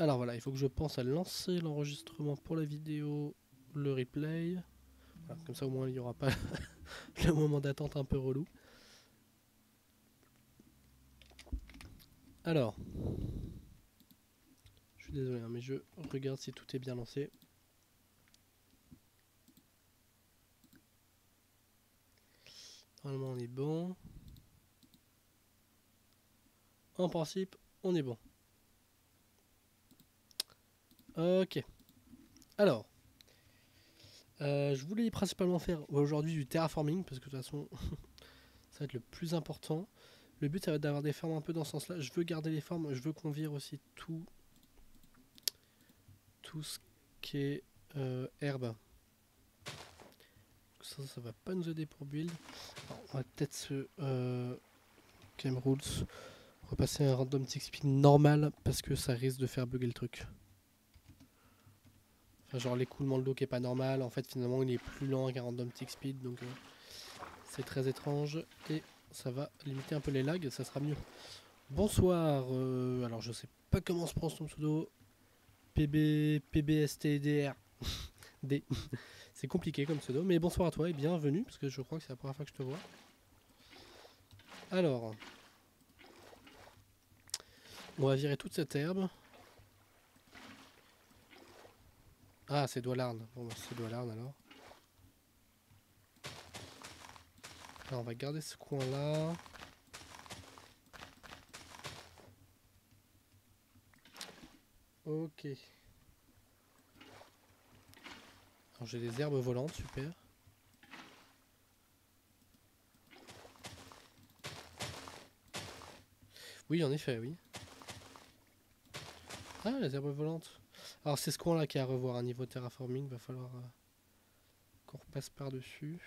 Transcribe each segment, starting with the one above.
Alors voilà, il faut que je pense à lancer l'enregistrement pour la vidéo, le replay. Voilà, comme ça au moins il n'y aura pas le moment d'attente un peu relou. Alors, je suis désolé, hein, mais je regarde si tout est bien lancé. Normalement on est bon. En principe, on est bon. Ok. Alors, je voulais principalement faire aujourd'hui du terraforming parce que de toute façon, ça va être le plus important. Le but, ça va être d'avoir des formes un peu dans ce sens-là. Je veux garder les formes, je veux qu'on vire aussi tout ce qui est herbe. Ça va pas nous aider pour build. Alors, on va peut-être se game rules repasser un random tick speed normal parce que ça risque de faire bugger le truc. Enfin, genre l'écoulement de l'eau qui est pas normal. En fait, finalement, il est plus lent qu'un random tick speed, donc c'est très étrange et ça va limiter un peu les lags. Ça sera mieux. Bonsoir. Alors, je sais pas comment se prononce ton pseudo. PBSTDR. D. C'est compliqué comme pseudo, mais bonsoir à toi et bienvenue, parce que je crois que c'est la première fois que je te vois. Alors, on va virer toute cette herbe. Ah, c'est Doualarn. Bon, bah, c'est Doualarn alors. Alors, on va garder ce coin-là. Ok. Alors, j'ai des herbes volantes, super. Oui, en effet, oui. Ah, les herbes volantes. Alors, c'est ce coin-là qui a à revoir un niveau terraforming. Va falloir qu'on repasse par-dessus.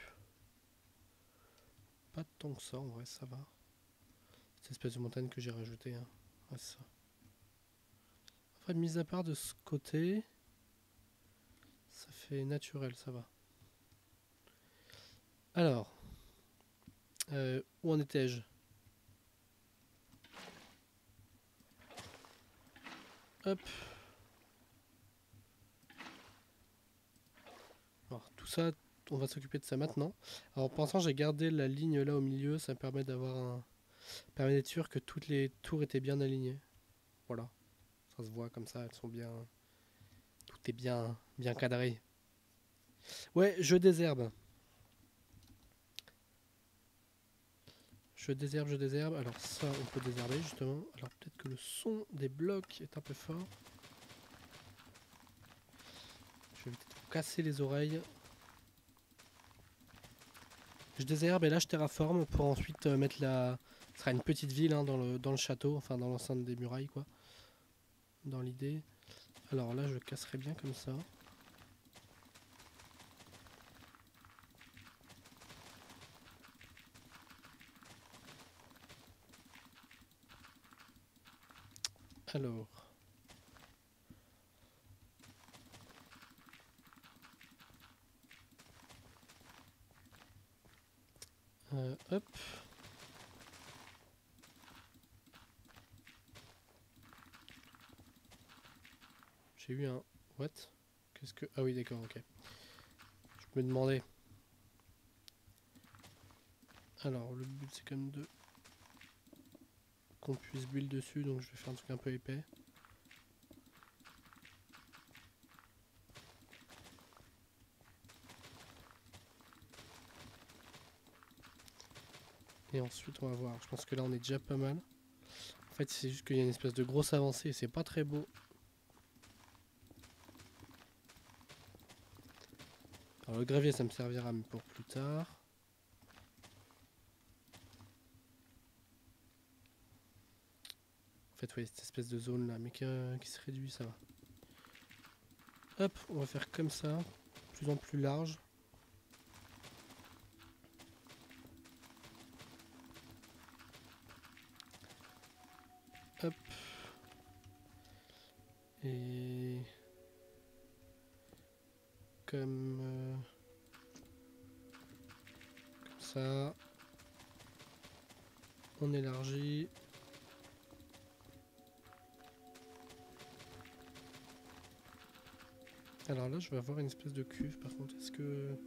Pas tant que ça, en vrai, ça va. Cette espèce de montagne que j'ai rajoutée. Hein. Ouais, c'est ça. En fait, mis à part de ce côté, ça fait naturel, ça va. Alors, où en étais-je? Hop. Alors, tout ça, on va s'occuper de ça maintenant. Alors, pour l'instant, j'ai gardé la ligne là au milieu. Ça permet d'avoir un. Permet d'être sûr que toutes les tours étaient bien alignées. Voilà. Ça se voit comme ça, elles sont bien. Tout est bien cadré. Ouais, je désherbe. Je désherbe, je désherbe. Alors, ça, on peut désherber justement. Alors, peut-être que le son des blocs est un peu fort. Je vais peut-être vous casser les oreilles. Je désherbe et là je terraforme pour ensuite mettre la. Ce sera une petite ville hein, dans le château, enfin dans l'enceinte des murailles quoi. Dans l'idée. Alors là je casserai bien comme ça. Alors. Hop. J'ai eu un. What? Qu'est-ce que. Ah oui d'accord, ok. Je me demandais. Alors le but c'est quand même de. Qu'on puisse build dessus, donc je vais faire un truc un peu épais. Et ensuite on va voir. Je pense que là on est déjà pas mal. En fait c'est juste qu'il y a une espèce de grosse avancée, c'est pas très beau. Alors le gravier ça me servira mais pour plus tard. En fait oui cette espèce de zone là mais qui se réduit ça va. Hop on va faire comme ça. De plus en plus large. Hop. Et comme ça. On élargit. Alors là, je vais avoir une espèce de cuve. Par contre, est-ce que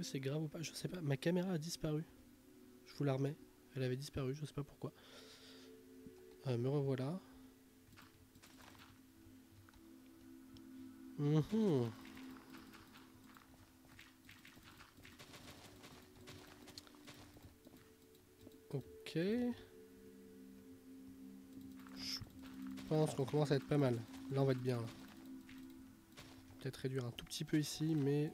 c'est grave ou pas? Je sais pas. Ma caméra a disparu. Je vous la remets. Elle avait disparu, je sais pas pourquoi. Me revoilà. Mhm. Ok. Je pense qu'on commence à être pas mal. Là, on va être bien. Là. Peut-être réduire un tout petit peu ici, mais...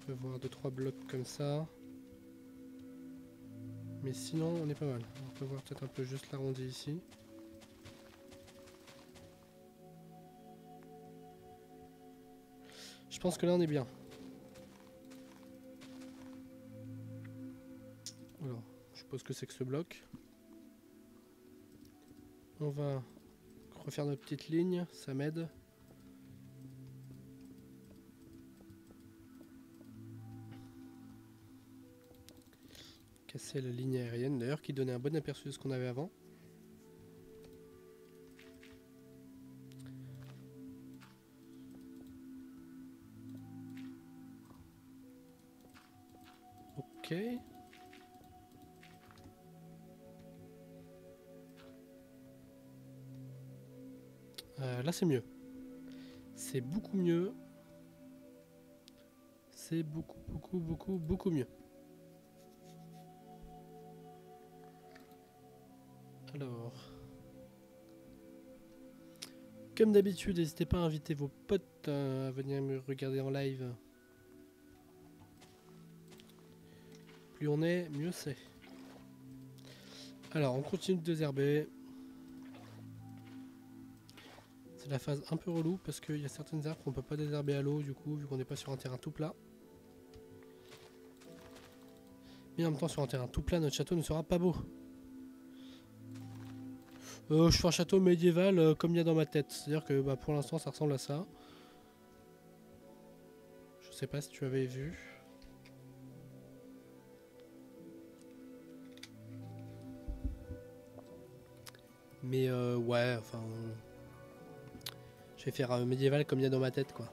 revoir 2-3 blocs comme ça. Mais sinon, on est pas mal. On peut voir peut-être un peu juste l'arrondi ici. Je pense que là, on est bien. Alors, je suppose que c'est que ce bloc. On va refaire notre petite ligne, ça m'aide. Casser la ligne aérienne d'ailleurs, qui donnait un bon aperçu de ce qu'on avait avant. Ok. Là c'est mieux. C'est beaucoup mieux. C'est beaucoup mieux. Alors... comme d'habitude, n'hésitez pas à inviter vos potes à venir me regarder en live. Plus on est, mieux c'est. Alors, on continue de désherber. C'est la phase un peu relou parce qu'il y a certaines herbes qu'on peut pas désherber à l'eau du coup, vu qu'on n'est pas sur un terrain tout plat. Mais en même temps, sur un terrain tout plat, notre château ne sera pas beau. Je fais un château médiéval comme il y a dans ma tête. C'est-à-dire que pour l'instant, ça ressemble à ça. Je sais pas si tu avais vu. Mais ouais, enfin... je vais faire médiéval comme il y a dans ma tête, quoi.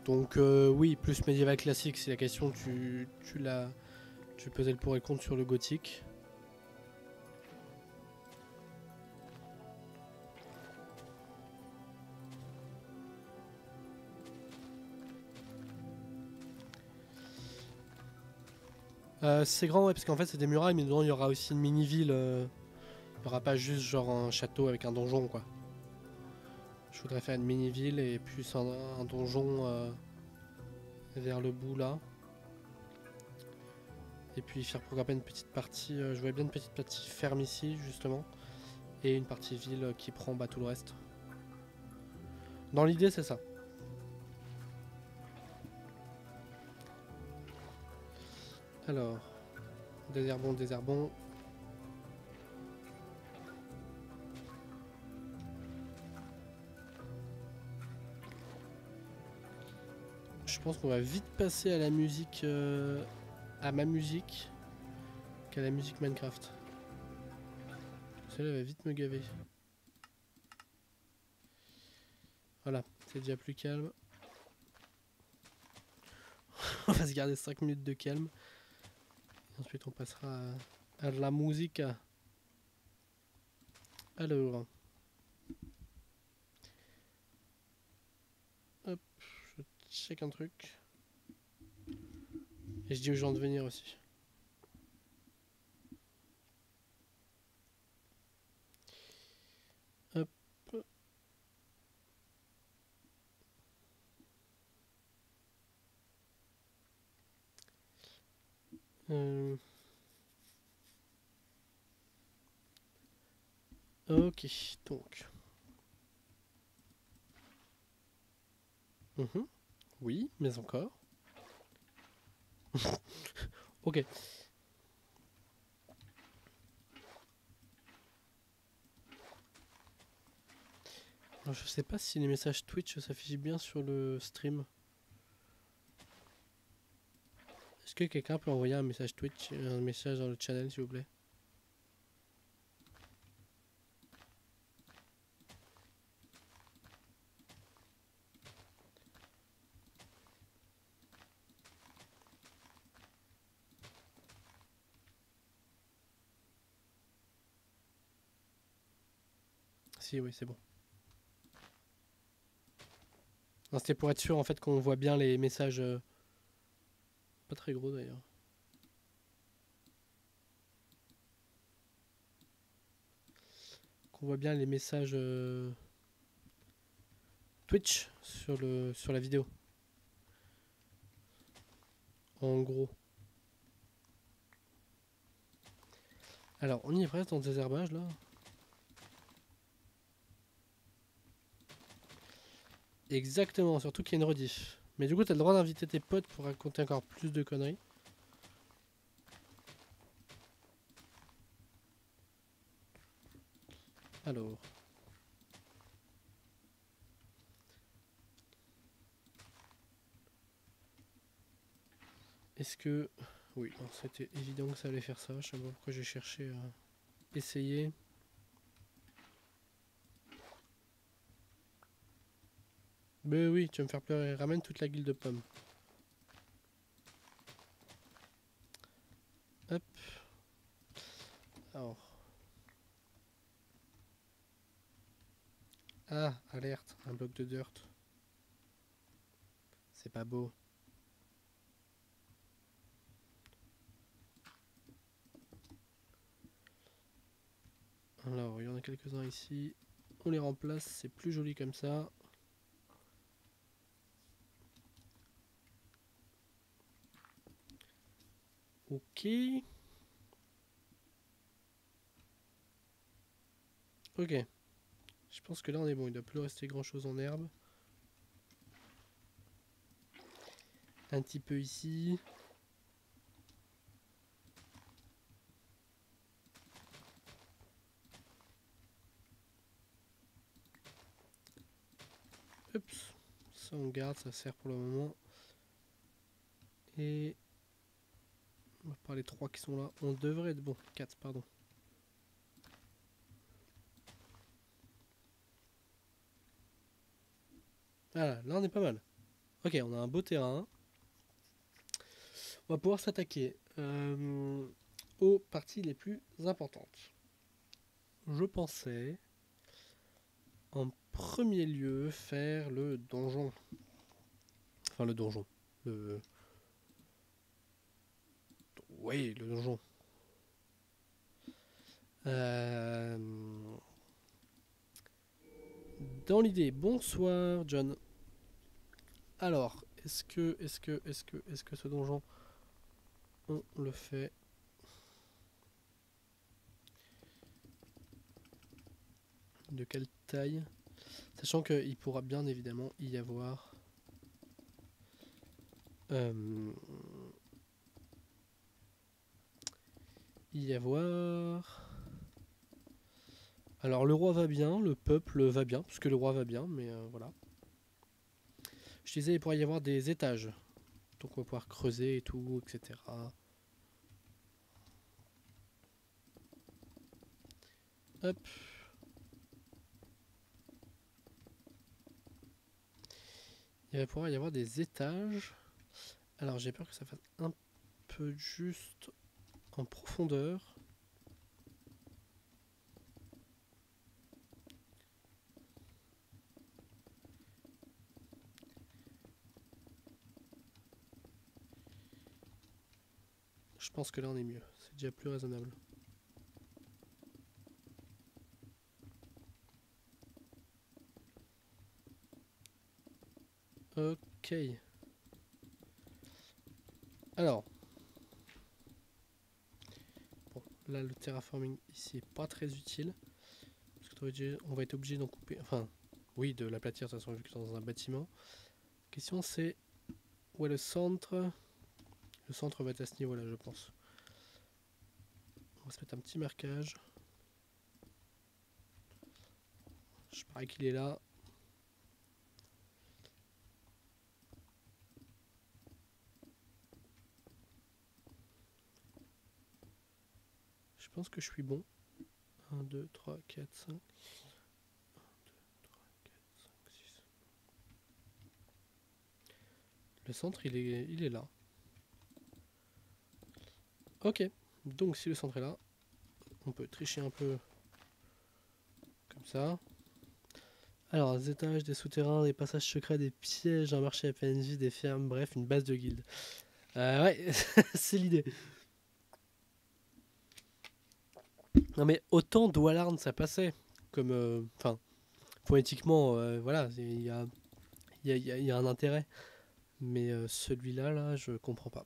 Donc oui, plus médiéval classique, si la question tu pesais le pour et le contre sur le gothique. C'est grand, ouais, parce qu'en fait c'est des murailles, mais dedans il y aura aussi une mini-ville. Il n'y aura pas juste genre un château avec un donjon, quoi. Je voudrais faire une mini-ville et plus un donjon vers le bout là. Et puis faire programmer une petite partie, je vois bien une petite partie ferme ici justement. Et une partie ville qui prend tout le reste. Dans l'idée c'est ça. Alors, désherbons, désherbons. Je pense qu'on va vite passer à la musique, à ma musique, qu'à la musique Minecraft. Celle-là va vite me gaver. Voilà, c'est déjà plus calme. On va se garder 5 minutes de calme. Et ensuite on passera à la musique. Alors, hop, je check un truc. Et je dis aux gens de venir aussi. Hop. Ok, donc. Oui, mais encore. Ok. Alors, je sais pas si les messages Twitch s'affichent bien sur le stream. Est-ce que quelqu'un peut envoyer un message Twitch, un message dans le channel s'il vous plaît? Si, oui, c'est bon. Non, c'était pour être sûr en fait qu'on voit bien les messages. Pas très gros d'ailleurs. Qu'on voit bien les messages Twitch sur la vidéo. En gros. Alors, on y est presque dans des herbages là. Exactement, surtout qu'il y a une rediff. Mais du coup, t'as le droit d'inviter tes potes pour raconter encore plus de conneries. Alors. Est-ce que... Oui, c'était évident que ça allait faire ça. Je sais pas pourquoi j'ai cherché à essayer. Mais oui, tu vas me faire pleurer. Ramène toute la guilde de pommes. Hop. Alors. Ah, alerte. Un bloc de dirt. C'est pas beau. Alors, il y en a quelques-uns ici. On les remplace, c'est plus joli comme ça. Ok. Ok. Je pense que là on est bon, il ne doit plus rester grand chose en herbe. Un petit peu ici. Oups. Ça on garde, ça sert pour le moment. Et... on va par les 3 qui sont là. On devrait être bon. 4, pardon. Voilà, là on est pas mal. Ok, on a un beau terrain. On va pouvoir s'attaquer aux parties les plus importantes. Je pensais en premier lieu faire le donjon. Enfin le donjon. Le... Oui, le donjon. Dans l'idée, bonsoir John. Alors, est-ce que ce donjon, on le fait de quelle taille? Sachant qu'il pourra bien évidemment y avoir alors le roi va bien, le peuple va bien, parce que le roi va bien, mais voilà. Je disais il pourrait y avoir des étages, donc on va pouvoir creuser et tout, etc. Hop. Il va pouvoir y avoir des étages. Alors j'ai peur que ça fasse un peu juste en profondeur. Je pense que là on est mieux, c'est déjà plus raisonnable. Ok. Alors. Bon, là le terraforming ici est pas très utile. Parce que on va être obligé d'en couper. Enfin, oui, de l'aplatir de toute façon vu que c'est dans un bâtiment. La question c'est où est le centre? Le centre va être à ce niveau là je pense. On va se mettre un petit marquage. Je parie qu'il est là. Je pense que je suis bon. 1, 2, 3, 4, 5. 1, 2, 3, 4, 5, 6. Le centre il est là. Ok. Donc si le centre est là, on peut tricher un peu comme ça. Alors, des étages, des souterrains, des passages secrets, des pièges, un marché à PNJ, des fermes, bref, une base de guilde. Ouais, c'est l'idée. Non mais autant Dwalarn ça passait, comme... Enfin, phonétiquement, voilà, il y a un intérêt. Mais celui-là, là, je comprends pas.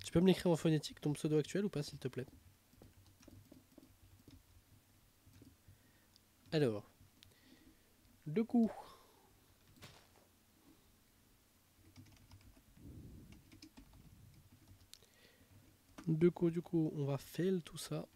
Tu peux me l'écrire en phonétique, ton pseudo actuel ou pas, s'il te plaît? Alors, du coup, on va fail tout ça.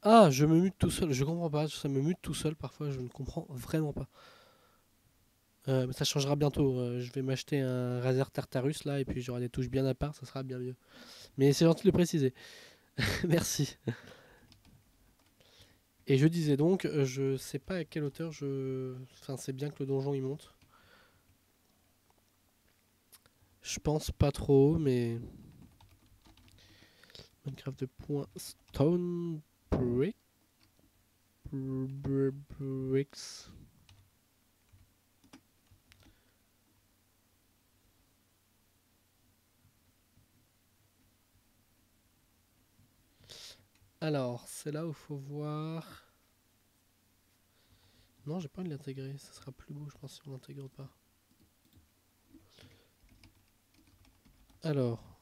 Ah, je me mute tout seul, je comprends pas, ça me mute tout seul parfois, je ne comprends vraiment pas. Mais ça changera bientôt, je vais m'acheter un Razer Tartarus là, et puis j'aurai des touches bien à part, ça sera bien mieux. Mais c'est gentil de le préciser, merci. Et je disais donc, je sais pas à quelle hauteur je... Enfin, c'est bien que le donjon il monte. Je pense pas trop, mais... Minecraft de point stone brick bricks. Alors, c'est là où il faut voir. Non, j'ai pas envie de l'intégrer. Ça sera plus beau, je pense, si on l'intègre pas. Alors,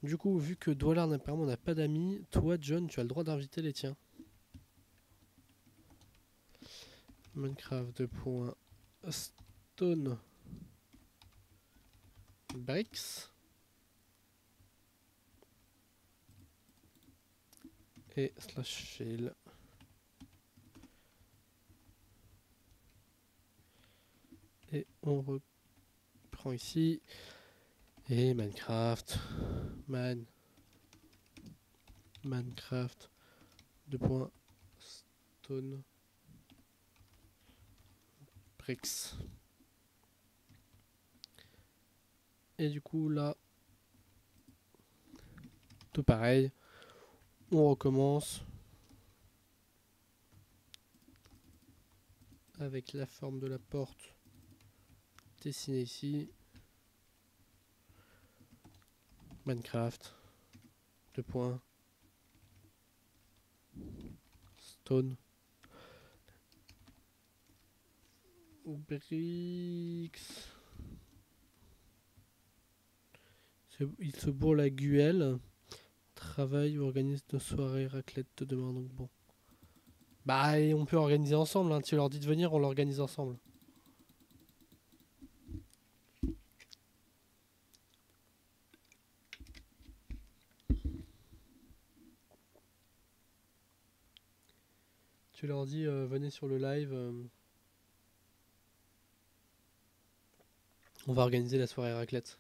du coup, vu que Dwallard apparemment n'a pas d'amis, toi, John, tu as le droit d'inviter les tiens. Minecraft de point stone bricks. Et slash fail. Et on reprend ici. Et Minecraft. Minecraft. Deux points. Stone. Bricks. Et du coup, là, tout pareil. On recommence. Avec la forme de la porte dessinée ici. Minecraft. Deux points. Stone. Bricks. Il se bourre la gueule. Travaille ou organise de soirée raclette de demain. Donc bon. Bah, et on peut organiser ensemble. Hein. Tu leur dis de venir, on l'organise ensemble. Tu leur dis, venez sur le live. On va organiser la soirée raclette.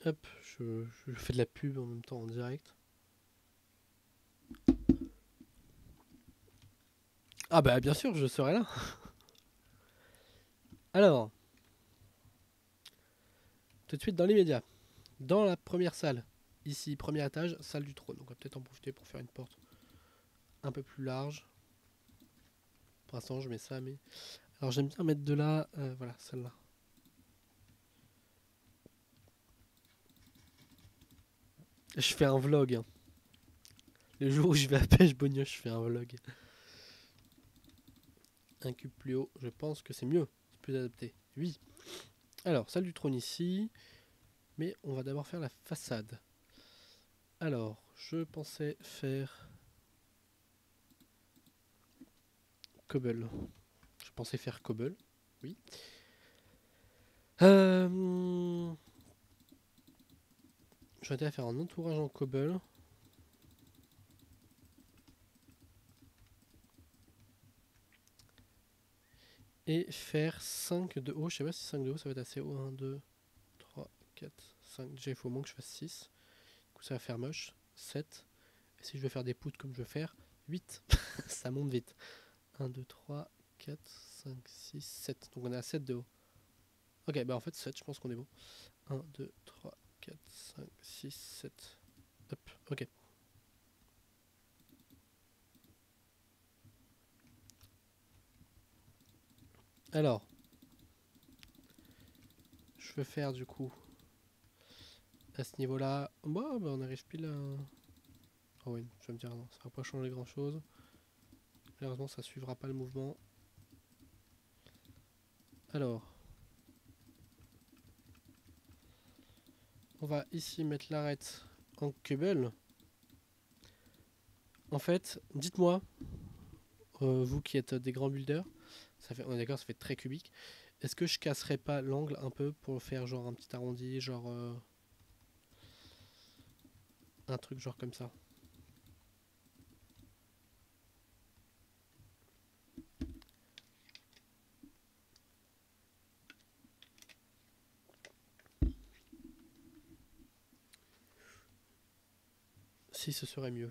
Hop, je fais de la pub en même temps en direct. Ah bah bien sûr, je serai là. Alors, tout de suite dans l'immédiat. Dans la première salle, ici, premier étage, salle du trône. Donc on va peut-être en profiter pour faire une porte un peu plus large. Pour l'instant, je mets ça, mais... Alors j'aime bien mettre de là, voilà, celle-là. Je fais un vlog. Hein. Le jour où je vais à pêche Bognoche, je fais un vlog. Un cube plus haut, je pense que c'est mieux. C'est plus adapté. Oui. Alors, salle du trône ici. Mais on va d'abord faire la façade. Alors, je pensais faire cobble. Je pensais faire cobble. Oui. Je vais à faire un entourage en cobble. Et faire 5 de haut. Je sais pas si 5 de haut ça va être assez haut. 1, 2, 3, 4, 5. Déjà il faut au moins que je fasse 6. Du coup ça va faire moche. 7. Et si je veux faire des poutres comme je veux faire, 8. Ça monte vite. 1, 2, 3, 4, 5, 6, 7. Donc on est à 7 de haut. Ok, bah en fait 7, je pense qu'on est bon. 1, 2, 3, 4, 5, 6, 7. Hop, ok. Alors, je veux faire du coup à ce niveau-là. Bah, on arrive pile à. Oh oui, je vais me dire non, ça va pas changer grand chose. Malheureusement, ça suivra pas le mouvement. Alors, on va ici mettre l'arête en cubble. En fait, dites-moi, vous qui êtes des grands builders, ça fait, on est d'accord, ça fait très cubique. Est-ce que je casserais pas l'angle un peu pour faire genre un petit arrondi, genre un truc genre comme ça? Si ce serait mieux.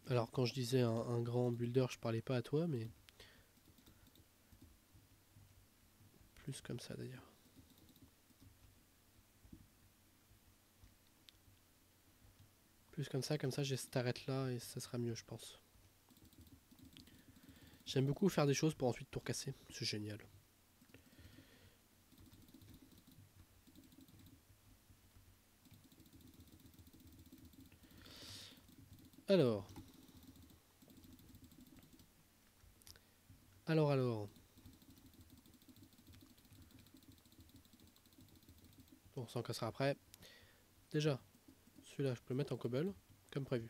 Alors quand je disais un grand builder, je parlais pas à toi, mais plus comme ça d'ailleurs. Plus comme ça j'ai cette arête là et ça sera mieux je pense. J'aime beaucoup faire des choses pour ensuite tout recasser, c'est génial. Alors, alors. Bon, ça en cassera après. Déjà, celui-là je peux le mettre en cobble, comme prévu.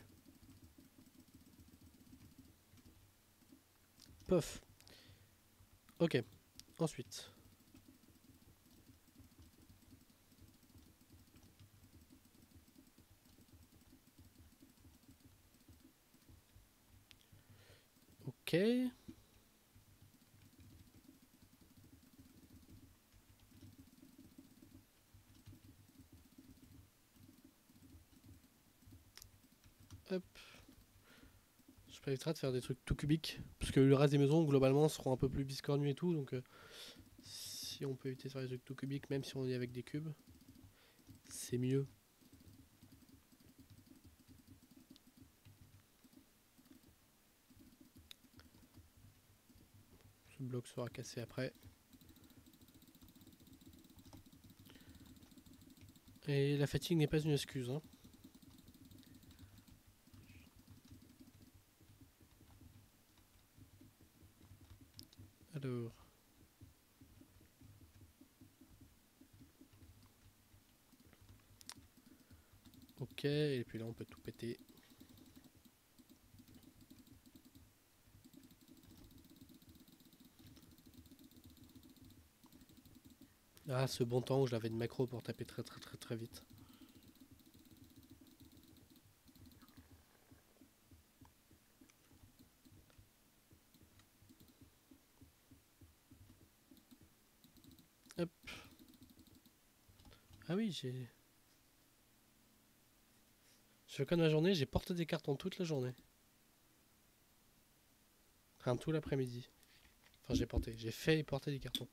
Pof. Ok, ensuite. Ok. Hop. Je m'éviterai de faire des trucs tout cubiques. Parce que le reste des maisons, globalement, seront un peu plus biscornues et tout. Donc, si on peut éviter de faire des trucs tout cubiques, même si on est avec des cubes, c'est mieux. Ce bloc sera cassé après. Et la fatigue n'est pas une excuse. Hein. Alors. Ok, et puis là on peut tout péter. Ah, ce bon temps où j'avais une macro pour taper très vite. Hop. Ah oui, j'ai. Je fais comme la journée, j'ai porté des cartons toute la journée. Enfin, tout l'après-midi. Enfin, j'ai porté. J'ai fait et porté des cartons.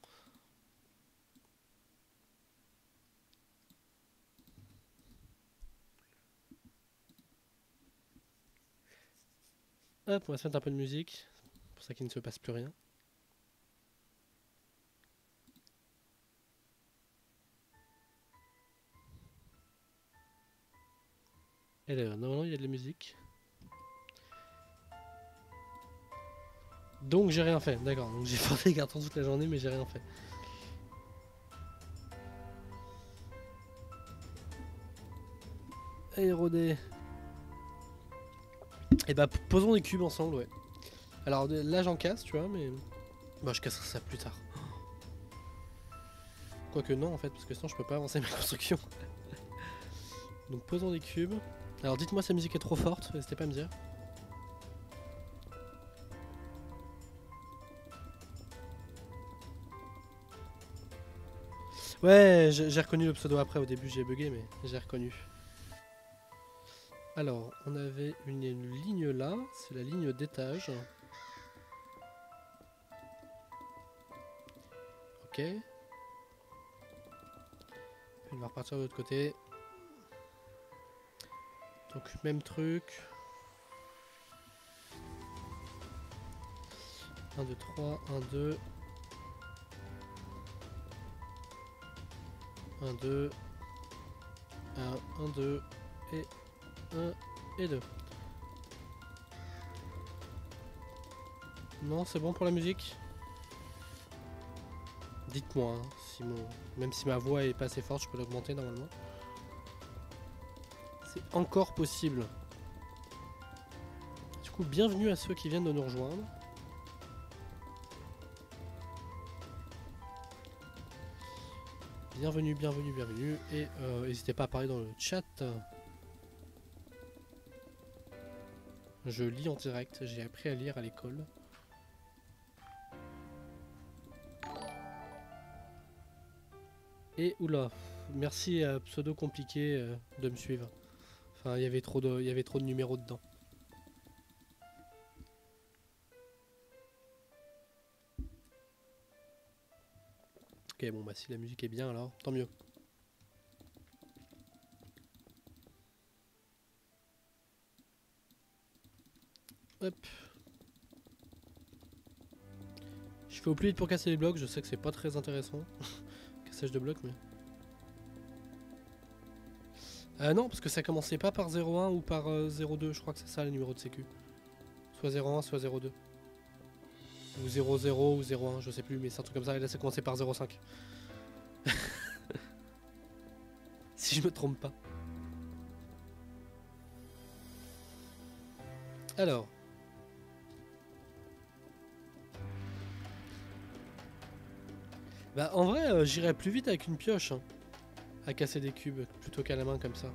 Hop, on va se mettre un peu de musique. Pour ça qu'il ne se passe plus rien. Et là, normalement, il y a de la musique. Donc j'ai rien fait, d'accord. Donc j'ai porté les cartons toute la journée, mais j'ai rien fait. Érodé. Et bah posons des cubes ensemble, ouais. Alors là j'en casse, tu vois, mais... Bah je casserai ça plus tard. Quoique non en fait, parce que sinon je peux pas avancer ma construction. Donc posons des cubes. Alors dites-moi si la musique est trop forte, n'hésitez pas à me dire. Ouais, j'ai reconnu le pseudo après, au début j'ai bugué, mais j'ai reconnu. Alors, on avait une ligne là, c'est la ligne d'étage. Ok. On va repartir de l'autre côté. Donc même truc. 1, 2, 3, 1, 2. 1, 2. 1, 2. Et 1 et 2. Non, c'est bon pour la musique? Dites-moi, hein, si même si ma voix est pas assez forte, je peux l'augmenter normalement. C'est encore possible. Du coup, bienvenue à ceux qui viennent de nous rejoindre. Bienvenue, bienvenue, bienvenue. Et n'hésitez pas à parler dans le chat. Je lis en direct, j'ai appris à lire à l'école. Et oula, merci à Pseudo Compliqué de me suivre. Enfin, il y avait trop de numéros dedans. Ok, bon bah si la musique est bien alors, tant mieux. Hop. Je fais au plus vite pour casser les blocs, je sais que c'est pas très intéressant. Cassage de blocs, mais... non, parce que ça commençait pas par 01 ou par 02, je crois que c'est ça le numéro de sécu. Soit 01, soit 02. Ou 00 ou 01, je sais plus, mais c'est un truc comme ça, et là ça commençait par 05. Si je me trompe pas. Alors. Bah en vrai, j'irais plus vite avec une pioche. Hein, à casser des cubes, plutôt qu'à la main comme ça.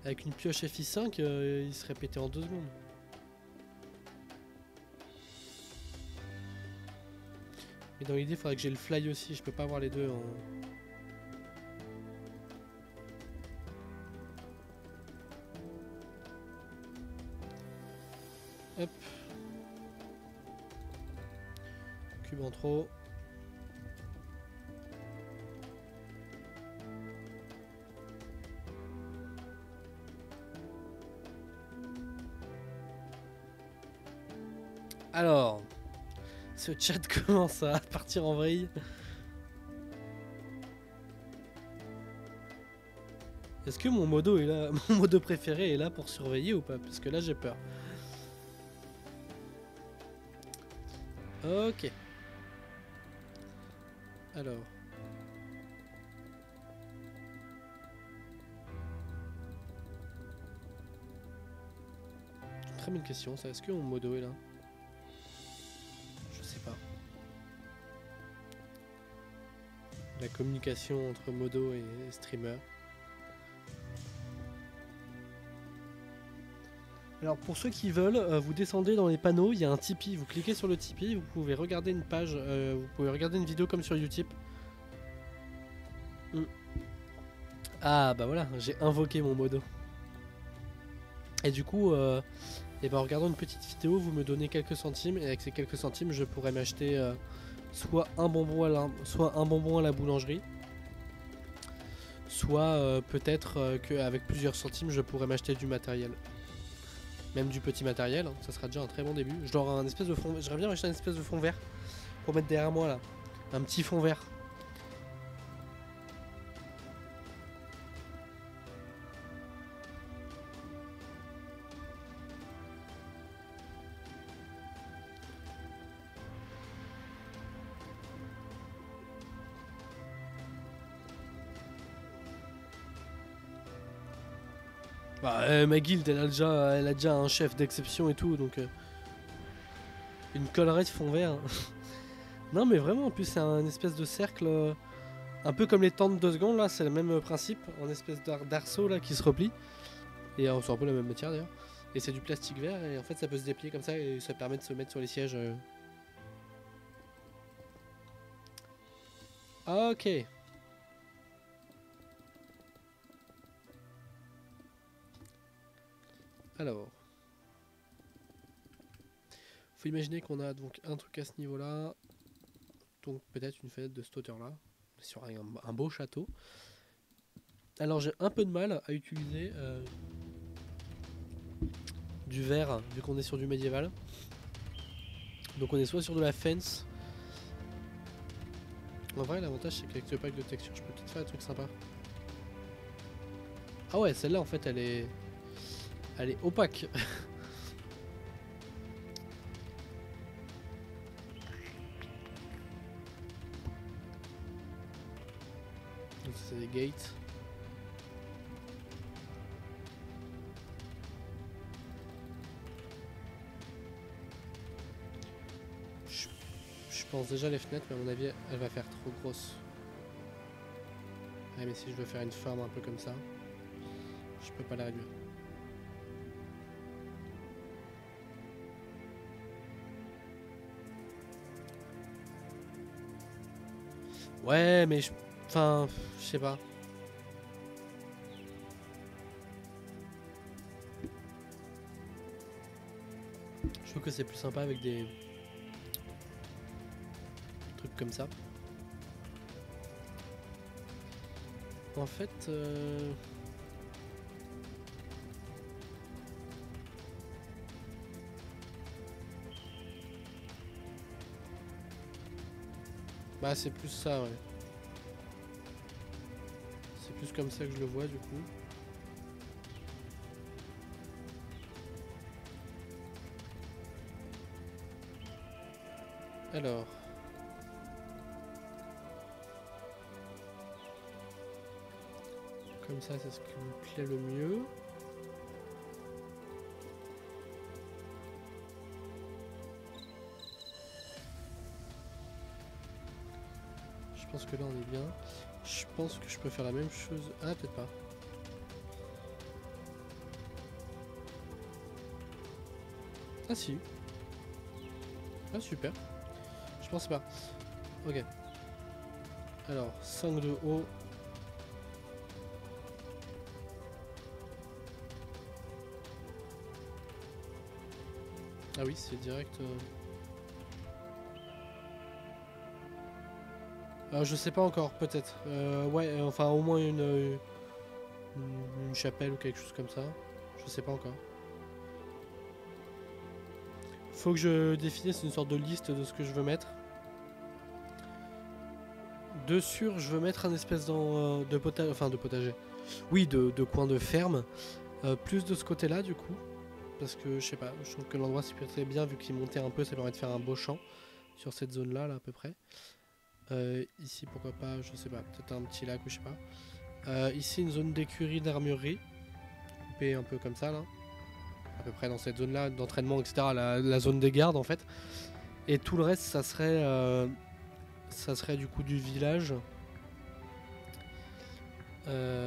Avec une pioche FI5, il serait pété en 2 secondes. Mais dans l'idée, il faudrait que j'ai le fly aussi, je peux pas avoir les deux en... Hop. Cube en trop. Alors, ce chat commence à partir en vrille. Est-ce que mon modo est là, mon modo préféré est là pour surveiller ou pas? Parce que là j'ai peur. Ok. Alors. Très bonne question, ça. Est-ce que mon modo est là? Je sais pas. La communication entre modo et streamer. Alors pour ceux qui veulent, vous descendez dans les panneaux, il y a un Tipeee, vous cliquez sur le Tipeee, vous pouvez regarder une page, vous pouvez regarder une vidéo comme sur Utip. Ah bah voilà, j'ai invoqué mon modo. Et du coup, et ben en regardant une petite vidéo, vous me donnez quelques centimes, et avec ces quelques centimes, je pourrais m'acheter soit un bonbon à la boulangerie, soit peut-être qu'avec plusieurs centimes, je pourrais m'acheter du matériel. Même du petit matériel, hein, ça sera déjà un très bon début. J'aurais un espèce de fond, j'aimerais bien acheter un espèce de fond vert pour mettre derrière moi là, un petit fond vert. Bah, ma guilde, elle a déjà un chef d'exception et tout, donc une collerette fond vert. Non, mais vraiment, en plus, c'est un espèce de cercle, un peu comme les tentes de secondes, là, c'est le même principe, en espèce d'arceau là qui se replie. Et c'est un peu la même matière d'ailleurs. Et c'est du plastique vert, et en fait, ça peut se déplier comme ça, et ça permet de se mettre sur les sièges. Ok. Alors. Faut imaginer qu'on a donc un truc à ce niveau-là. Donc peut-être une fenêtre de cette hauteur-là. Sur un beau château. Alors j'ai un peu de mal à utiliser du verre, vu qu'on est sur du médiéval. Donc on est soit sur de la fence. En vrai l'avantage c'est qu'avec ce pack de texture je peux peut-être faire des trucs sympas. Ah ouais, celle-là en fait elle est opaque. Donc c'est des gates. Je pense déjà les fenêtres, mais à mon avis elle va faire trop grosse. Ouais, mais si je veux faire une forme un peu comme ça, je peux pas la réduire. Ouais, mais enfin, je sais pas. Je trouve que c'est plus sympa avec des trucs comme ça. En fait, bah c'est plus ça, ouais. C'est plus comme ça que je le vois du coup. Alors. Comme ça, c'est ce qui me plaît le mieux. Je pense que là on est bien. Je pense que je peux faire la même chose. Ah, peut-être pas. Ah si. Ah super. Je pense pas. Ok. Alors, 5 de haut. Ah oui, c'est direct. Je sais pas encore, peut-être. Ouais, enfin au moins une chapelle ou quelque chose comme ça. Je sais pas encore. Faut que je définisse une sorte de liste de ce que je veux mettre. De sûr, je veux mettre un espèce de potager. Enfin, de potager. Oui, de coin de ferme. Plus de ce côté-là, du coup. Parce que, je sais pas, je trouve que l'endroit s'y prêterait bien, vu qu'il montait un peu, ça permet de faire un beau champ. Sur cette zone-là, là, à peu près. Ici, pourquoi pas, je sais pas, peut-être un petit lac ou je sais pas. Ici, une zone d'écurie, d'armurerie. Coupée un peu comme ça, là. À peu près dans cette zone-là, d'entraînement, etc. La zone des gardes, en fait. Et tout le reste, ça serait du coup du village.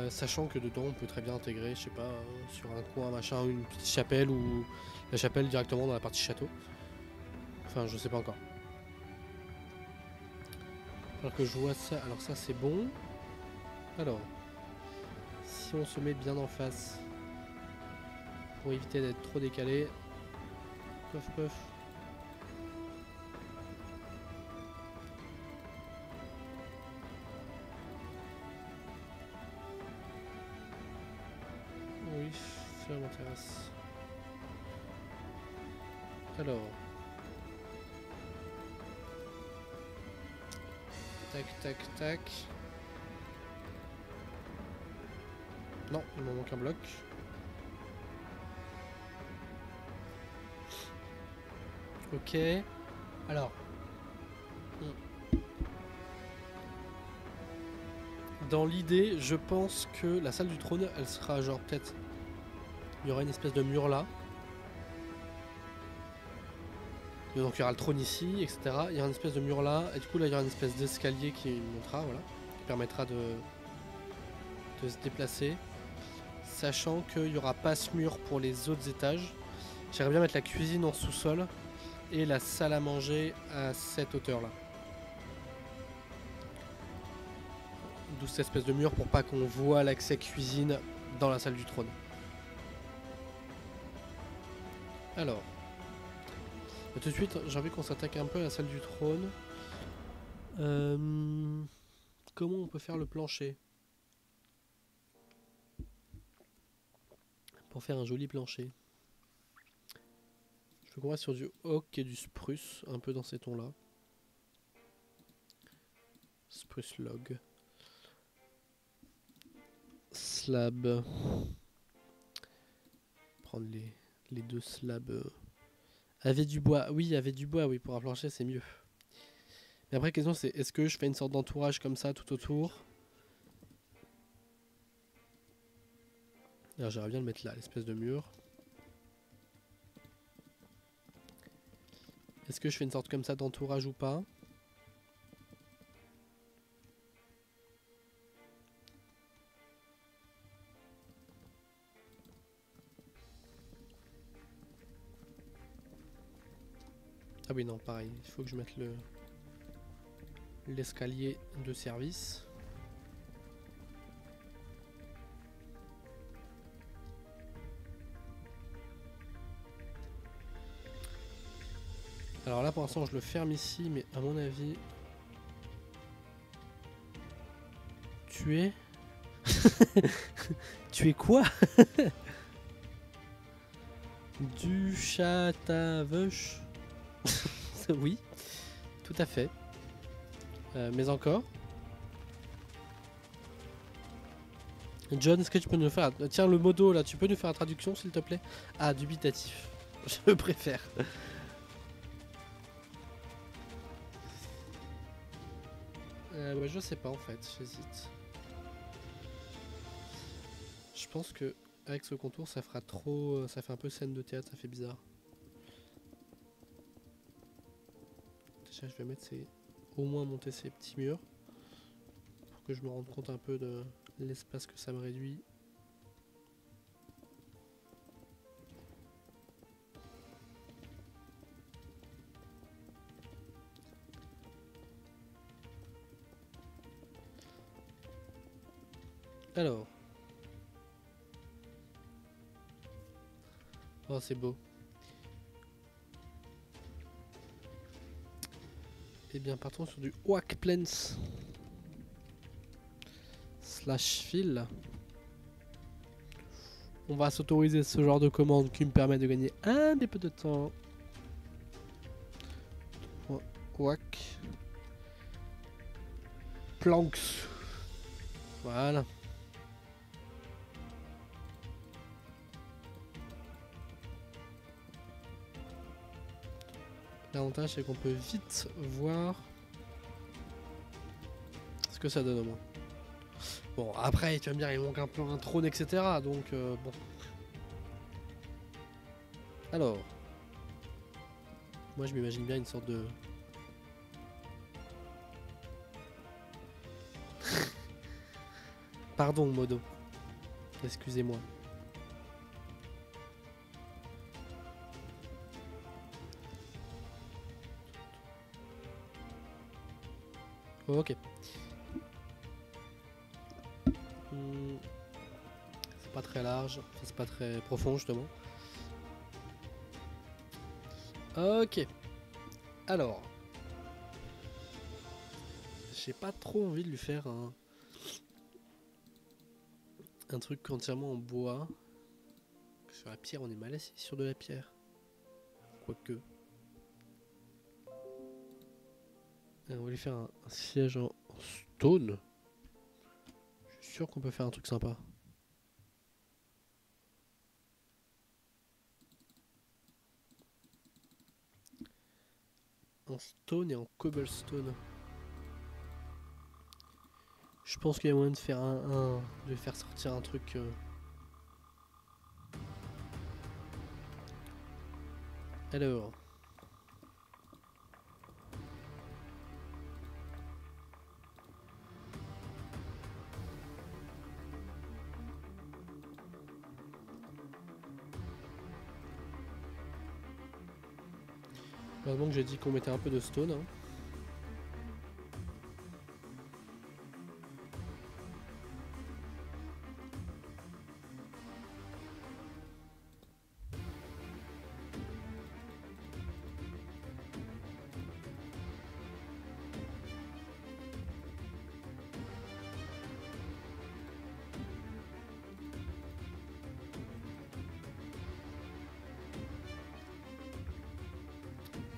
Sachant que dedans on peut très bien intégrer, je sais pas, sur un coin machin, une petite chapelle ou la chapelle directement dans la partie château. Enfin, je sais pas encore. Alors que je vois ça, alors ça c'est bon. Alors, si on se met bien en face pour éviter d'être trop décalé. Puff puff. Oui, ça m'intéresse. Alors. Tac, tac, tac. Non, il me manque un bloc. Ok. Alors. Dans l'idée, je pense que la salle du trône, elle sera genre peut-être il y aura une espèce de mur là. Et donc il y aura le trône ici, etc. Il y aura une espèce de mur là, et du coup là il y aura une espèce d'escalier qui montera, voilà, qui permettra de se déplacer. Sachant qu'il n'y aura pas ce mur pour les autres étages. J'aimerais bien mettre la cuisine en sous-sol et la salle à manger à cette hauteur là. D'où cette espèce de mur pour pas qu'on voit l'accès cuisine dans la salle du trône. Alors, tout de suite j'ai envie qu'on s'attaque un peu à la salle du trône. Comment on peut faire le plancher pour faire un joli plancher? Je veux qu'on reste sur du oak et du spruce, un peu dans ces tons là. Spruce log. Slab. Prendre les deux slabs. Avec du bois. Oui, avec du bois, oui, pour un plancher c'est mieux. Mais après, la question c'est, est-ce que je fais une sorte d'entourage comme ça tout autour? Alors j'aimerais bien le mettre là, l'espèce de mur. Est-ce que je fais une sorte comme ça d'entourage ou pas? Ah oui, non, pareil, il faut que je mette l'escalier de service. Alors là pour l'instant je le ferme ici, mais à mon avis... Tu es... Tu es quoi? Du Chataveuch. Oui, tout à fait. Mais encore. John, est-ce que tu peux nous faire... Tiens, le modo là, tu peux nous faire la traduction s'il te plaît? Ah, dubitatif. Je préfère. Ouais, je sais pas en fait, j'hésite. Je pense que avec ce contour ça fera trop... Ça fait un peu scène de théâtre, ça fait bizarre. Déjà je vais mettre au moins monter ces petits murs. Pour que je me rende compte un peu de l'espace que ça me réduit. Alors. Oh c'est beau. Et bien partons sur du Oak Plains slash fill. On va s'autoriser ce genre de commande qui me permet de gagner un petit peu de temps. Oak Planks. Voilà. L'avantage c'est qu'on peut vite voir ce que ça donne au moins. Bon après tu vas me dire il manque un peu un trône etc. Donc bon. Alors. Moi je m'imagine bien une sorte de... Pardon modo. Excusez-moi. Ok. C'est pas très large, enfin, c'est pas très profond justement. Ok. Alors. J'ai pas trop envie de lui faire un truc entièrement en bois. Sur la pierre, on est mal assis sur de la pierre. Quoique. On va lui faire un siège en stone. Je suis sûr qu'on peut faire un truc sympa. En stone et en cobblestone. Je pense qu'il y a moyen de faire de faire sortir un truc Alors. Heureusement que j'ai dit qu'on mettait un peu de stone. Hein.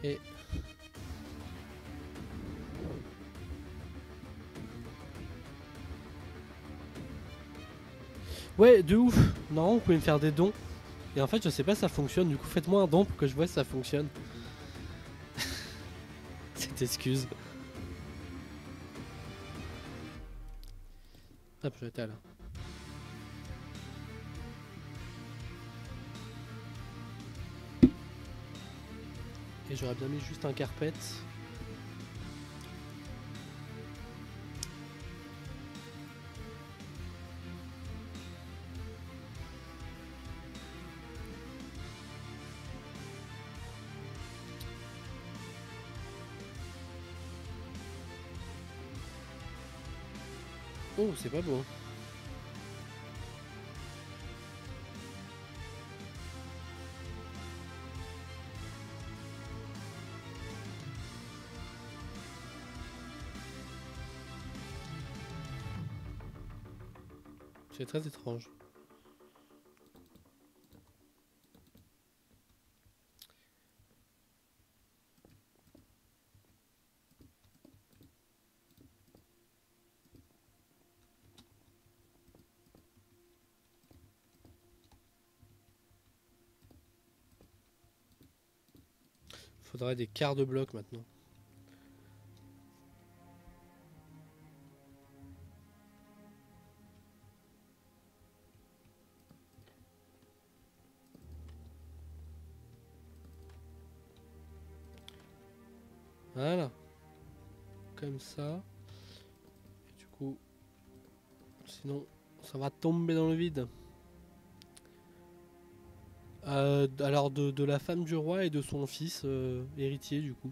Et ouais, de ouf. Non, vous pouvez me faire des dons. Et en fait, je sais pas si ça fonctionne. Du coup, faites-moi un don pour que je vois si ça fonctionne. Cette excuse. Hop, je t'ai là. Et j'aurais bien mis juste un carpet. Oh, c'est pas beau. C'est très étrange. Faudrait des quarts de bloc maintenant. Voilà. Comme ça. Et du coup, sinon, ça va tomber dans le vide. Alors de la femme du roi et de son fils héritier du coup.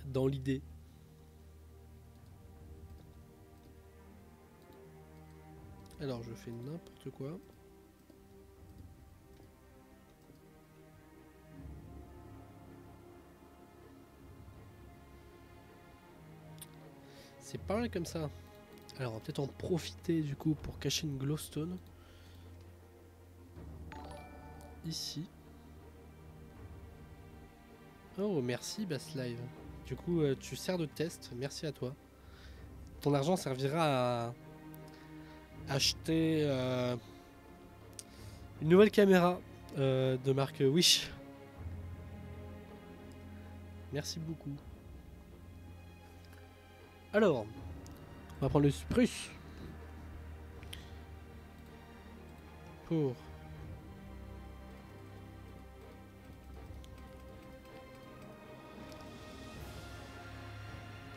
Dans l'idée. Alors je fais n'importe quoi. C'est pas mal comme ça. Alors on va peut-être en profiter du coup pour cacher une glowstone. Ici. Oh merci Bass Live. Du coup tu sers de test, merci à toi. Ton argent servira à acheter une nouvelle caméra de marque Wish. Merci beaucoup. Alors, on va prendre le spruce. Pour...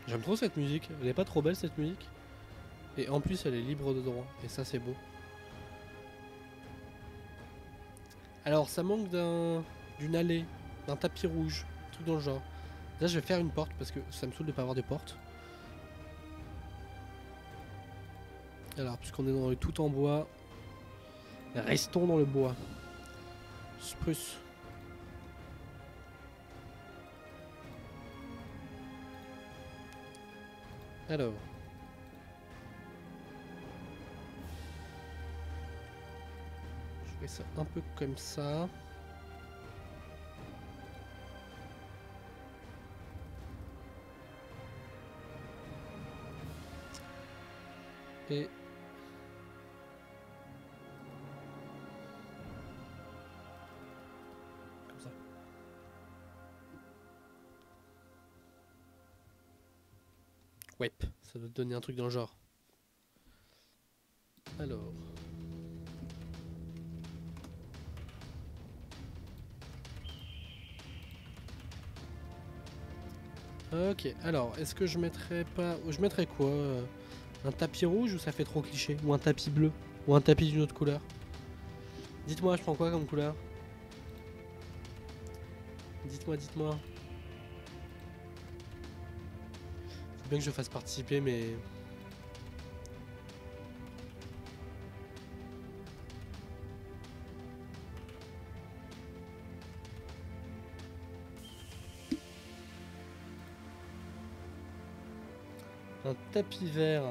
J'aime trop cette musique. Elle est pas trop belle cette musique. Et en plus elle est libre de droit. Et ça c'est beau. Alors ça manque d'une allée, d'un tapis rouge, un truc dans le genre. Là je vais faire une porte parce que ça me saoule de pas avoir de porte. Alors puisqu'on est dans le tout en bois, restons dans le bois. Spruce. Alors. Je fais ça un peu comme ça. Et comme ça. Ouais, ça doit te donner un truc dans le genre. Alors. Ok, alors, est-ce que je mettrais pas... Je mettrais quoi un tapis rouge ou ça fait trop cliché? Ou un tapis bleu? Ou un tapis d'une autre couleur? Dites-moi, je prends quoi comme couleur? Dites-moi, dites-moi. Faut bien que je fasse participer, mais... Un tapis vert.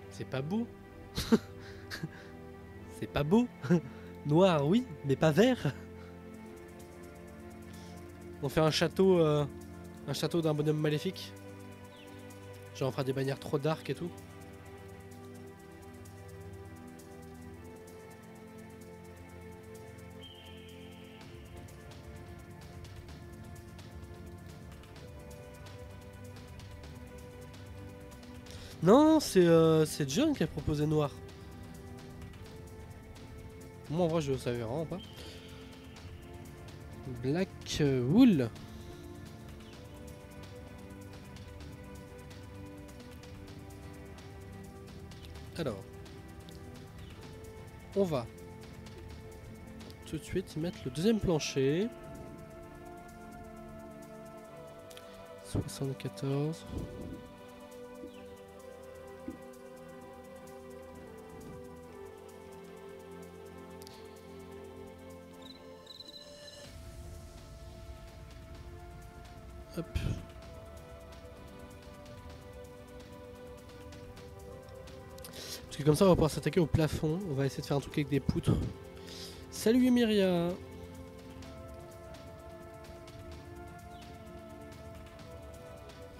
C'est pas beau. C'est pas beau. Noir, oui, mais pas vert. On fait un château d'un bonhomme maléfique. Genre on fera des bannières trop dark et tout. Non, c'est John qui a proposé noir. Moi en vrai je savais vraiment pas. Black Wool. Alors, on va tout de suite y mettre le deuxième plancher. 74. Hop. Parce que comme ça on va pouvoir s'attaquer au plafond. On va essayer de faire un truc avec des poutres. Salut Emiria.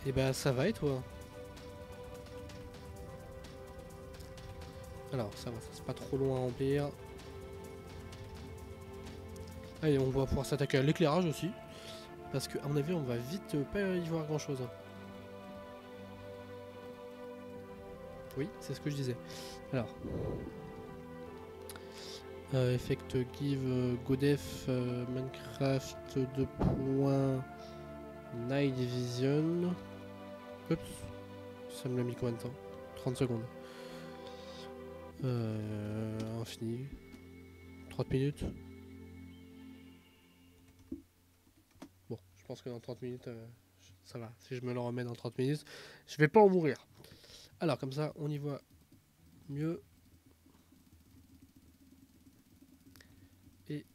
Et bah ça va et toi? Alors ça va, ça c'est pas trop loin à remplir. Allez, on va pouvoir s'attaquer à l'éclairage aussi. Parce que à mon avis on va vite pas y voir grand chose. Oui, c'est ce que je disais. Alors. Effect give Godef Minecraft 2. Night Vision. Oups. Ça me l'a mis combien de temps? 30 secondes. Infini. 30 minutes. Bon, je pense que dans 30 minutes, ça va. Si je me le remets dans 30 minutes, je vais pas en mourir. Alors, comme ça, on y voit mieux. Et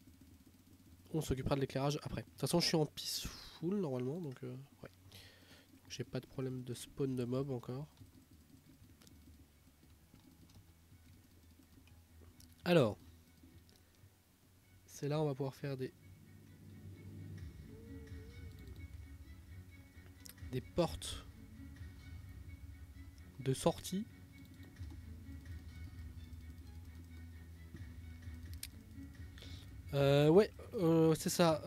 on s'occupera de l'éclairage après. De toute façon, je suis en peaceful normalement, donc ouais. J'ai pas de problème de spawn de mob encore. Alors, c'est là on va pouvoir faire des portes de sortie. Ouais, c'est ça.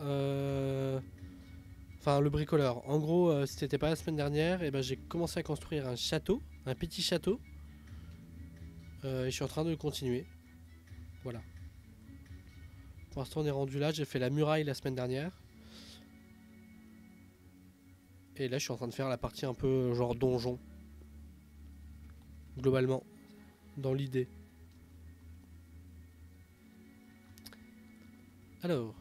Enfin, le bricoleur. En gros, si t'étais pas la semaine dernière, et ben, j'ai commencé à construire un château, un petit château. Et je suis en train de continuer. Voilà. Pour l'instant, on est rendu là. J'ai fait la muraille la semaine dernière. Et là, je suis en train de faire la partie un peu genre donjon. Globalement, dans l'idée. Alors.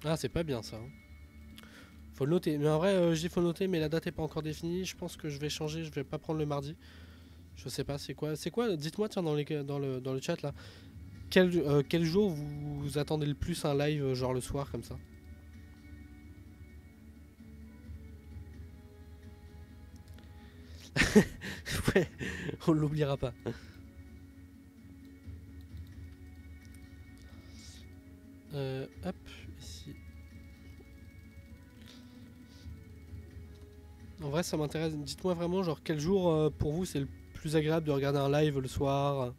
Ah, c'est pas bien ça. Hein. Faut le noter. Mais en vrai, je dis faut le noter, mais la date est pas encore définie. Je pense que je vais changer. Je vais pas prendre le mardi. Je sais pas, c'est quoi? C'est quoi? Dites-moi, tiens, dans le chat là. Quel jour vous attendez le plus un live, genre le soir comme ça? Ouais, on l'oubliera pas. Hop, ici. En vrai, ça m'intéresse. Dites-moi vraiment, genre, quel jour pour vous c'est le plus agréable de regarder un live le soir,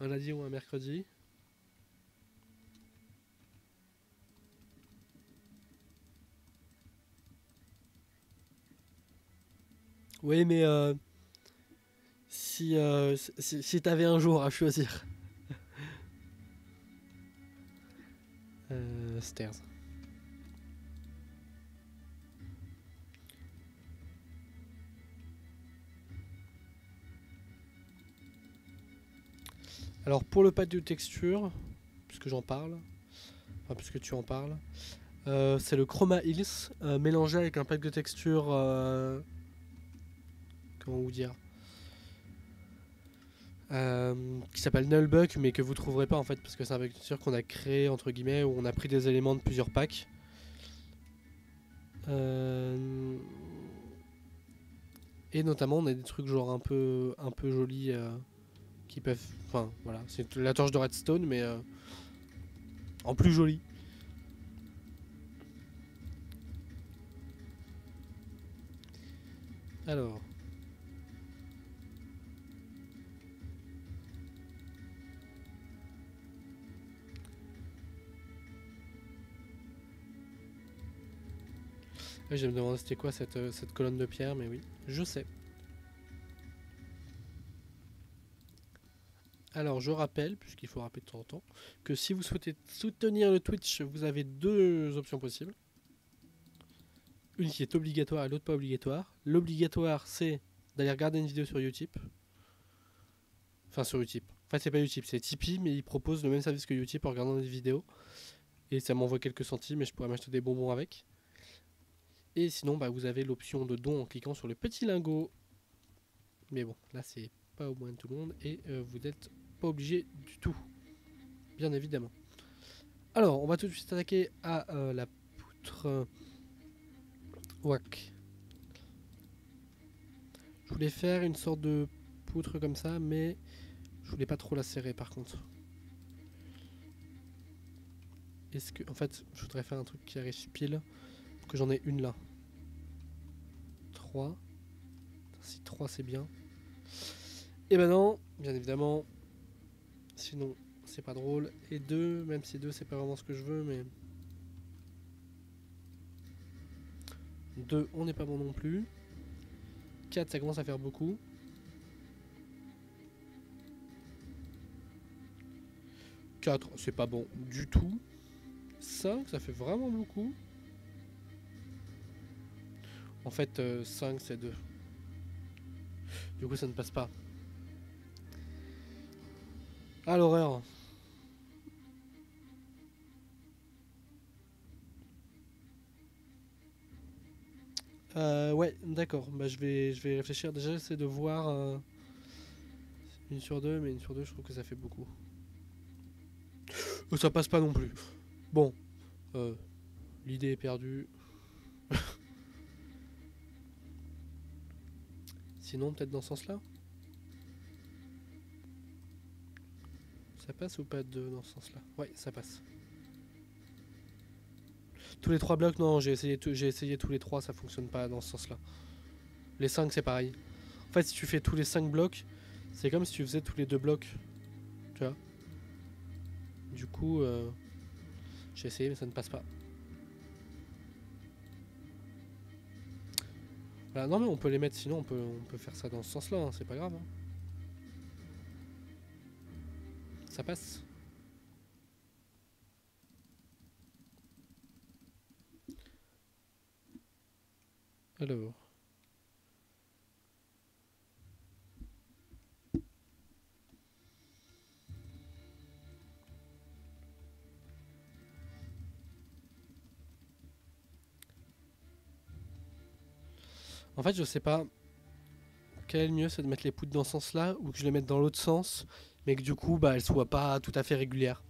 un lundi ou un mercredi? Oui, mais si t'avais un jour à choisir. Stairs. Alors pour le pack de texture, puisque j'en parle, enfin puisque tu en parles, c'est le Chroma Hills mélangé avec un pack de texture, comment vous dire, qui s'appelle Nullbuck, mais que vous trouverez pas en fait, parce que c'est un pack de texture qu'on a créé entre guillemets, où on a pris des éléments de plusieurs packs. Et notamment on a des trucs genre un peu jolis qui peuvent, enfin voilà, c'est la torche de redstone mais en plus joli. Alors je me demandais c'était quoi cette colonne de pierre, mais oui, je sais. Alors je rappelle, puisqu'il faut rappeler de temps en temps, que si vous souhaitez soutenir le Twitch, vous avez deux options possibles. Une qui est obligatoire et l'autre pas obligatoire. L'obligatoire, c'est d'aller regarder une vidéo sur Utip. Enfin sur Utip. En fait c'est pas Utip, c'est Tipeee, mais ils proposent le même service que Utip en regardant des vidéos. Et ça m'envoie quelques centimes et je pourrais m'acheter des bonbons avec. Et sinon, bah, vous avez l'option de don en cliquant sur le petit lingot. Mais bon, là c'est pas au moins tout le monde et vous n'êtes pas obligé du tout. Bien évidemment. Alors, on va tout de suite attaquer à la poutre WAC. Je voulais faire une sorte de poutre comme ça, mais je voulais pas trop la serrer par contre. Est-ce que, en fait, je voudrais faire un truc qui arrive pile, que j'en ai une là. 3. Si 3 c'est bien. Et ben non, bien évidemment. Sinon, c'est pas drôle. Et 2, même si 2 c'est pas vraiment ce que je veux, mais 2 on n'est pas bon non plus. 4 ça commence à faire beaucoup. 4 c'est pas bon du tout. 5 ça fait vraiment beaucoup. En fait 5 c'est 2. Du coup ça ne passe pas. Ah l'horreur. Ouais, d'accord. Bah, je vais réfléchir. Déjà, j'essaie de voir une sur deux, mais une sur deux, je trouve que ça fait beaucoup. Ça passe pas non plus. Bon, l'idée est perdue. Sinon, peut-être dans ce sens-là. Ça passe ou pas de dans ce sens-là? Ouais, ça passe. Tous les trois blocs, non, j'ai essayé tous les trois, ça fonctionne pas dans ce sens-là. Les 5 c'est pareil. En fait, si tu fais tous les 5 blocs, c'est comme si tu faisais tous les 2 blocs. Tu vois. Du coup, j'ai essayé, mais ça ne passe pas. Voilà, non, mais on peut les mettre, sinon on peut faire ça dans ce sens-là, hein, c'est pas grave. Hein. Ça passe. Alors. En fait, je sais pas quel est le mieux, c'est de mettre les poutres dans ce sens-là ou que je les mette dans l'autre sens, mais que du coup, bah, elles soient pas tout à fait régulières.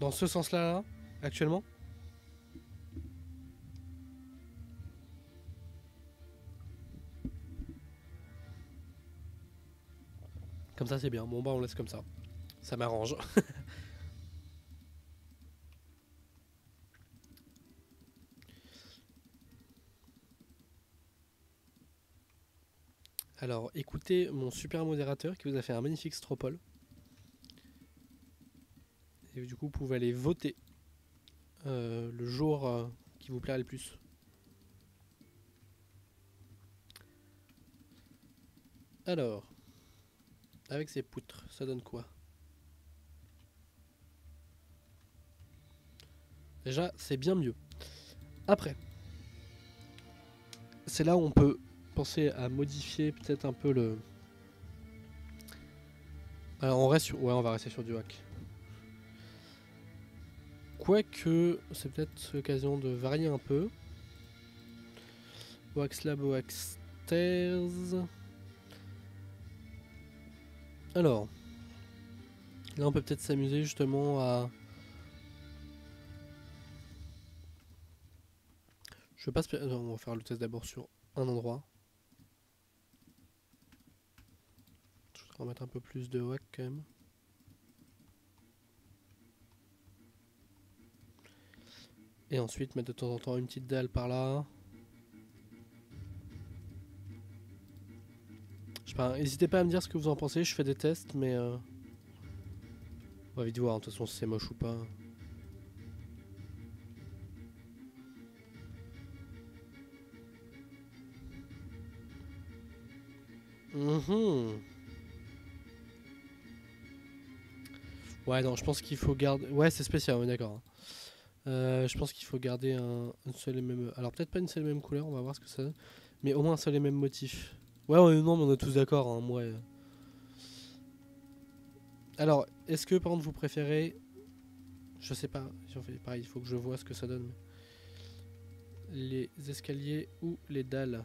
Dans ce sens-là, là, actuellement. Comme ça, c'est bien. Bon, bah, on laisse comme ça. Ça m'arrange. Alors, écoutez mon super modérateur qui vous a fait un magnifique stropole. Et du coup, vous pouvez aller voter le jour qui vous plairait le plus. Alors, avec ces poutres, ça donne quoi? Déjà, c'est bien mieux. Après, c'est là où on peut penser à modifier peut-être un peu le... Alors on reste sur... Ouais, on va rester sur du hack. Quoique, c'est peut-être l'occasion de varier un peu. Wax Lab, Wax Stairs. Alors, là on peut peut-être s'amuser justement à... Je passe... Non, on va faire le test d'abord sur un endroit. Je vais remettre un peu plus de hack quand même. Et ensuite mettre de temps en temps une petite dalle par là. Je sais pas, n'hésitez pas à me dire ce que vous en pensez, je fais des tests mais... On va vite voir, de toute façon si c'est moche ou pas. Ouais, non, je pense qu'il faut garder... Ouais, c'est spécial, on est d'accord. Je pense qu'il faut garder un seul et même... Alors peut-être pas une seule et même couleur, on va voir ce que ça donne. Mais au moins un seul et même motif. Ouais, non, mais on est tous d'accord, hein, moi. Alors, est-ce que par contre vous préférez... Je sais pas, si on fait pareil, il faut que je vois ce que ça donne. Les escaliers ou les dalles?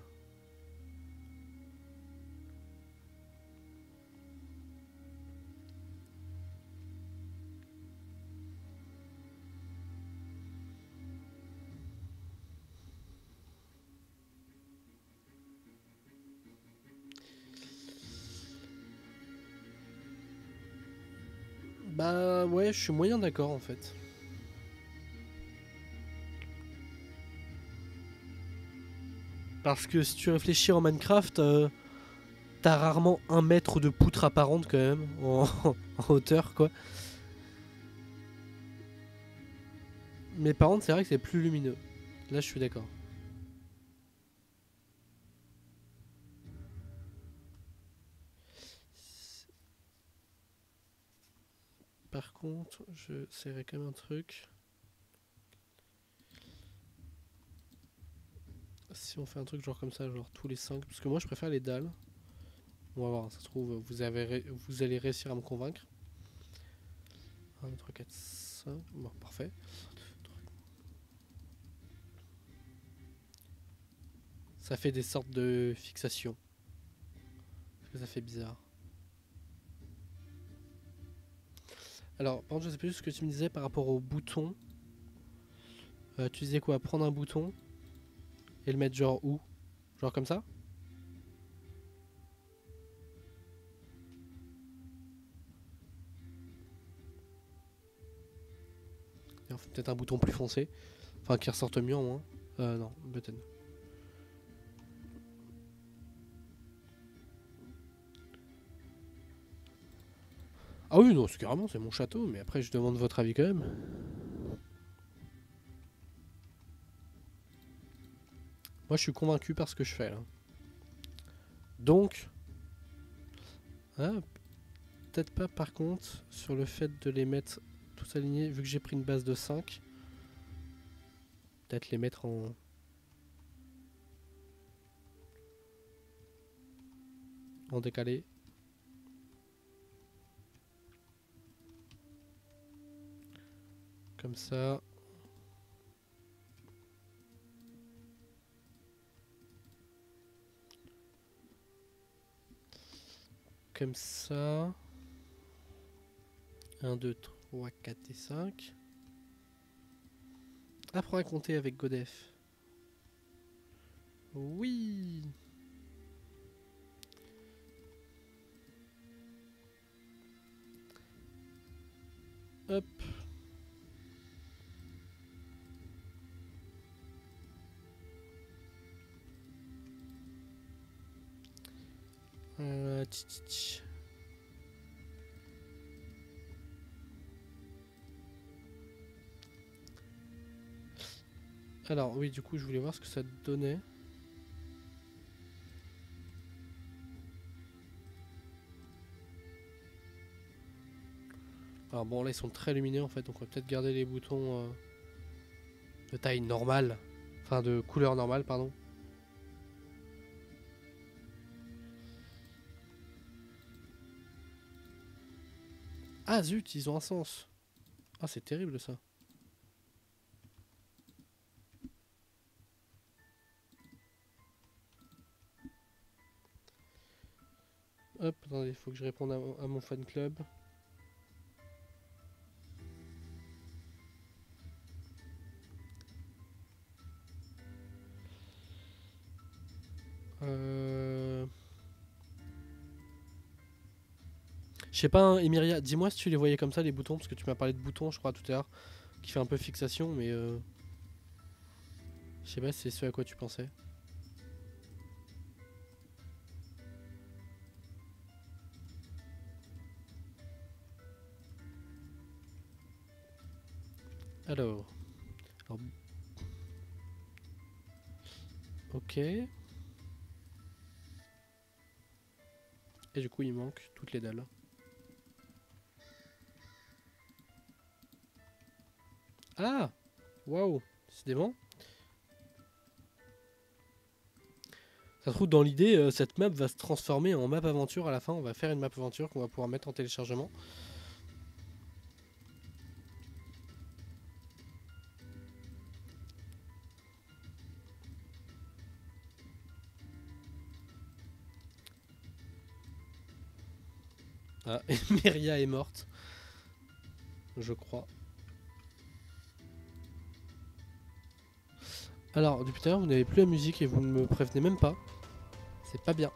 Bah ouais, je suis moyen d'accord en fait. Parce que si tu réfléchis en Minecraft, t'as rarement 1 mètre de poutre apparente quand même, en hauteur quoi. Mais par contre, c'est vrai que c'est plus lumineux. Là, je suis d'accord. Par contre, je serrais quand même un truc. Si on fait un truc genre comme ça, genre tous les 5, parce que moi je préfère les dalles. On va voir, ça se trouve, vous allez réussir à me convaincre. 1, 2, 3, 4, 5. Bon, parfait. Ça fait des sortes de fixations. Parce que ça fait bizarre. Alors, par contre, je sais plus ce que tu me disais par rapport au bouton. Tu disais quoi? Prendre un bouton et le mettre genre où? Genre comme ça? Et on fait peut-être un bouton plus foncé. Enfin, qui ressorte mieux en moins. Non, button. Ah oui, non, c'est carrément, c'est mon château, mais après je demande votre avis quand même. Moi je suis convaincu par ce que je fais là. Donc, hein, peut-être pas par contre sur le fait de les mettre tous alignés, vu que j'ai pris une base de 5. Peut-être les mettre en décalé. Comme ça. Comme ça. 1, 2, 3, 4 et 5. Apprends à compter avec Godef. Oui. Hop. Tch, tch, tch. Alors oui, du coup, je voulais voir ce que ça donnait. Alors bon, là, ils sont très lumineux en fait, donc on va peut-être garder les boutons de taille normale. Enfin, de couleur normale, pardon. Ah zut, ils ont un sens. Ah, c'est terrible ça. Hop, attendez, il faut que je réponde à mon fan club. Je sais pas, hein, Emiria, dis-moi si tu les voyais comme ça, les boutons, parce que tu m'as parlé de boutons, je crois, tout à l'heure, qui fait un peu fixation, mais je sais pas si c'est ce à quoi tu pensais. Alors, alors, ok. Et du coup, il manque toutes les dalles. Ah, waouh, c'est bon. Ça se trouve, dans l'idée, cette map va se transformer en map aventure à la fin. On va faire une map aventure qu'on va pouvoir mettre en téléchargement. Ah, et Meria est morte, je crois. Alors, depuis tout à l'heure, vous n'avez plus la musique et vous ne me prévenez même pas. C'est pas bien.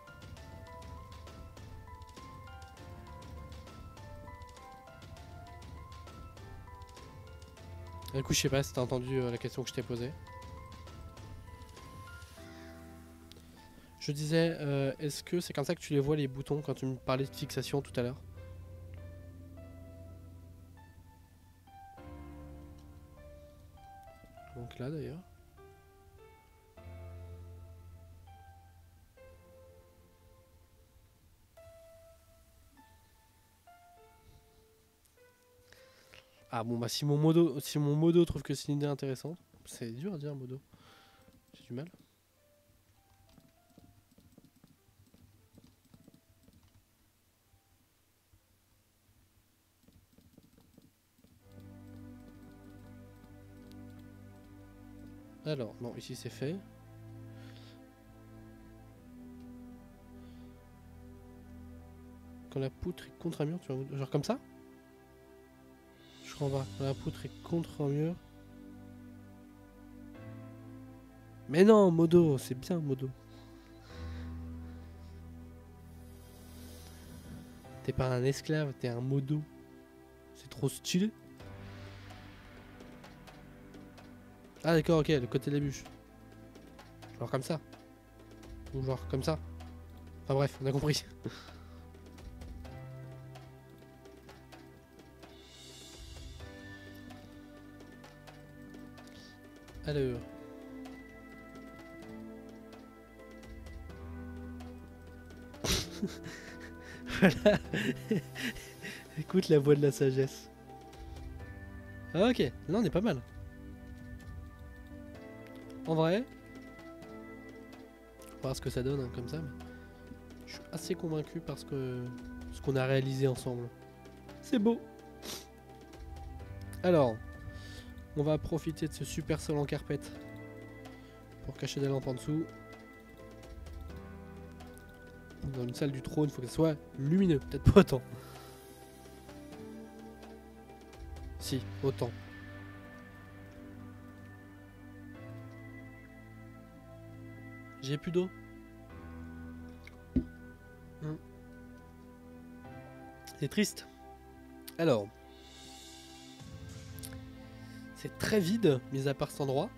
Du coup, je sais pas si t'as entendu la question que je t'ai posée. Je disais, est-ce que c'est comme ça que tu les vois les boutons quand tu me parlais de fixation tout à l'heure? Donc là d'ailleurs. Ah bon bah si mon modo trouve que c'est une idée intéressante, c'est dur à dire modo. J'ai du mal. Alors, non, ici c'est fait. Quand la poutre est contre un mur, tu vois, genre comme ça? Je crois pas. Quand la poutre est contre un mur. Mais non, modo, c'est bien modo. T'es pas un esclave, t'es un modo. C'est trop stylé. Ah d'accord, ok, le côté de la bûche. Genre comme ça. Ou genre comme ça. Enfin bref, on a compris. Alors. Voilà. Écoute la voix de la sagesse. Ah ok, là on est pas mal. En vrai, on va voir ce que ça donne hein, comme ça. Mais je suis assez convaincu parce que ce qu'on a réalisé ensemble. C'est beau. Alors, on va profiter de ce super sol en carpette pour cacher des lampes en dessous. Dans une salle du trône, il faut que ce soit lumineux, peut-être pas autant. Si, autant. J'ai plus d'eau. C'est triste. Alors, c'est très vide, mis à part cet endroit.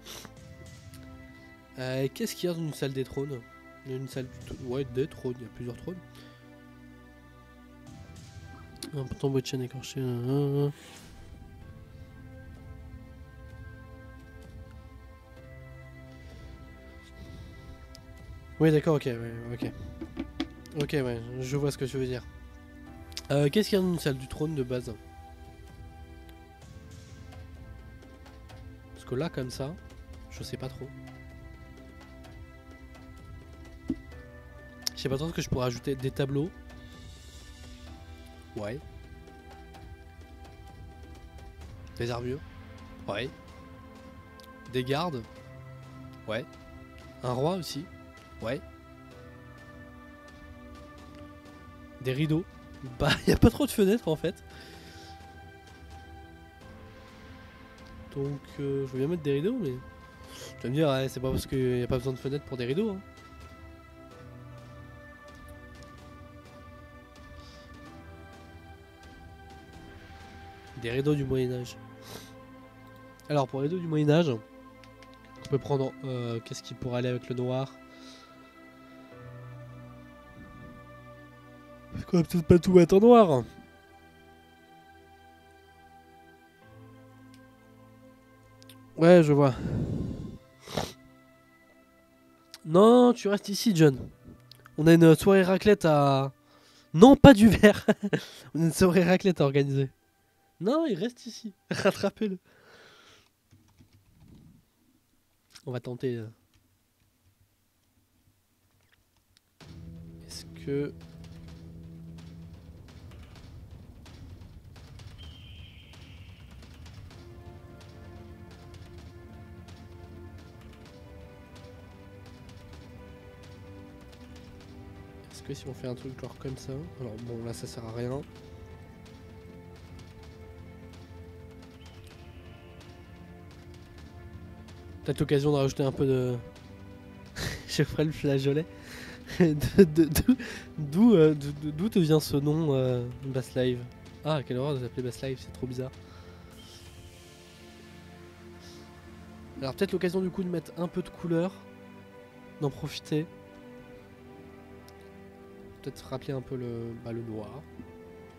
Qu'est-ce qu'il y a dans une salle des trônes? Une salle ouais, des trônes, il y a plusieurs trônes. Un tombeau de chêne écorché. Oui, d'accord, ok, ouais, ok. Ok, ouais, je vois ce que tu veux dire. Qu'est-ce qu'il y a dans une salle du trône de base? Parce que là, comme ça, je sais pas trop. Je sais pas trop ce que je pourrais ajouter. Des tableaux. Ouais. Des armures. Ouais. Des gardes. Ouais. Un roi aussi. Ouais. Des rideaux. Bah, y a pas trop de fenêtres en fait. Donc, je veux bien mettre des rideaux, mais. Tu vas me dire, ouais, c'est pas parce qu'il y a pas besoin de fenêtres pour des rideaux. Hein. Des rideaux du Moyen-Âge. Alors, pour les rideaux du Moyen-Âge, on peut prendre. Qu'est-ce qui pourrait aller avec le noir? Parce qu'on va peut-être pas tout mettre en noir. Ouais, je vois. Non, tu restes ici, John. On a une soirée raclette à. Non, pas du verre. On a une soirée raclette à organiser. Non, il reste ici. Rattrapez-le. On va tenter. Est-ce que. Est-ce que si on fait un truc genre comme ça. Alors bon, là ça sert à rien. Peut-être l'occasion de rajouter un peu de. Je ferai le flageolet. D'où te vient ce nom Bass Live? Ah, quelle horreur de s'appeler Bass Live, c'est trop bizarre. Alors peut-être l'occasion du coup de mettre un peu de couleur, d'en profiter. Peut-être rappeler un peu le noir.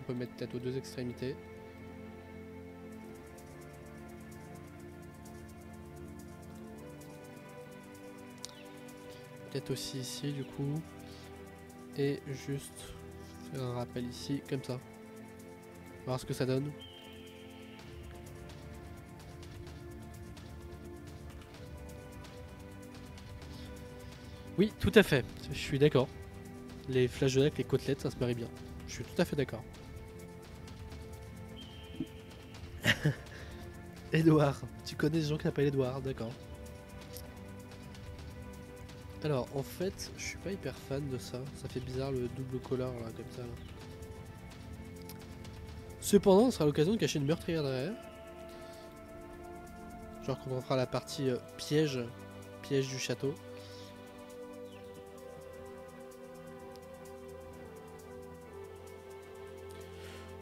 On peut mettre peut-être aux deux extrémités. Peut-être aussi ici du coup. Et juste faire un rappel ici, comme ça. On va voir ce que ça donne. Oui, tout à fait, je suis d'accord. Les flageolets avec les côtelettes, ça se marie bien. Je suis tout à fait d'accord. Edouard, tu connais des gens qui s'appellent Edouard, d'accord. Alors, en fait, je suis pas hyper fan de ça. Ça fait bizarre le double collar là, comme ça. Là. Cependant, ce sera l'occasion de cacher une meurtrière derrière. Genre quand on fera la partie piège du château.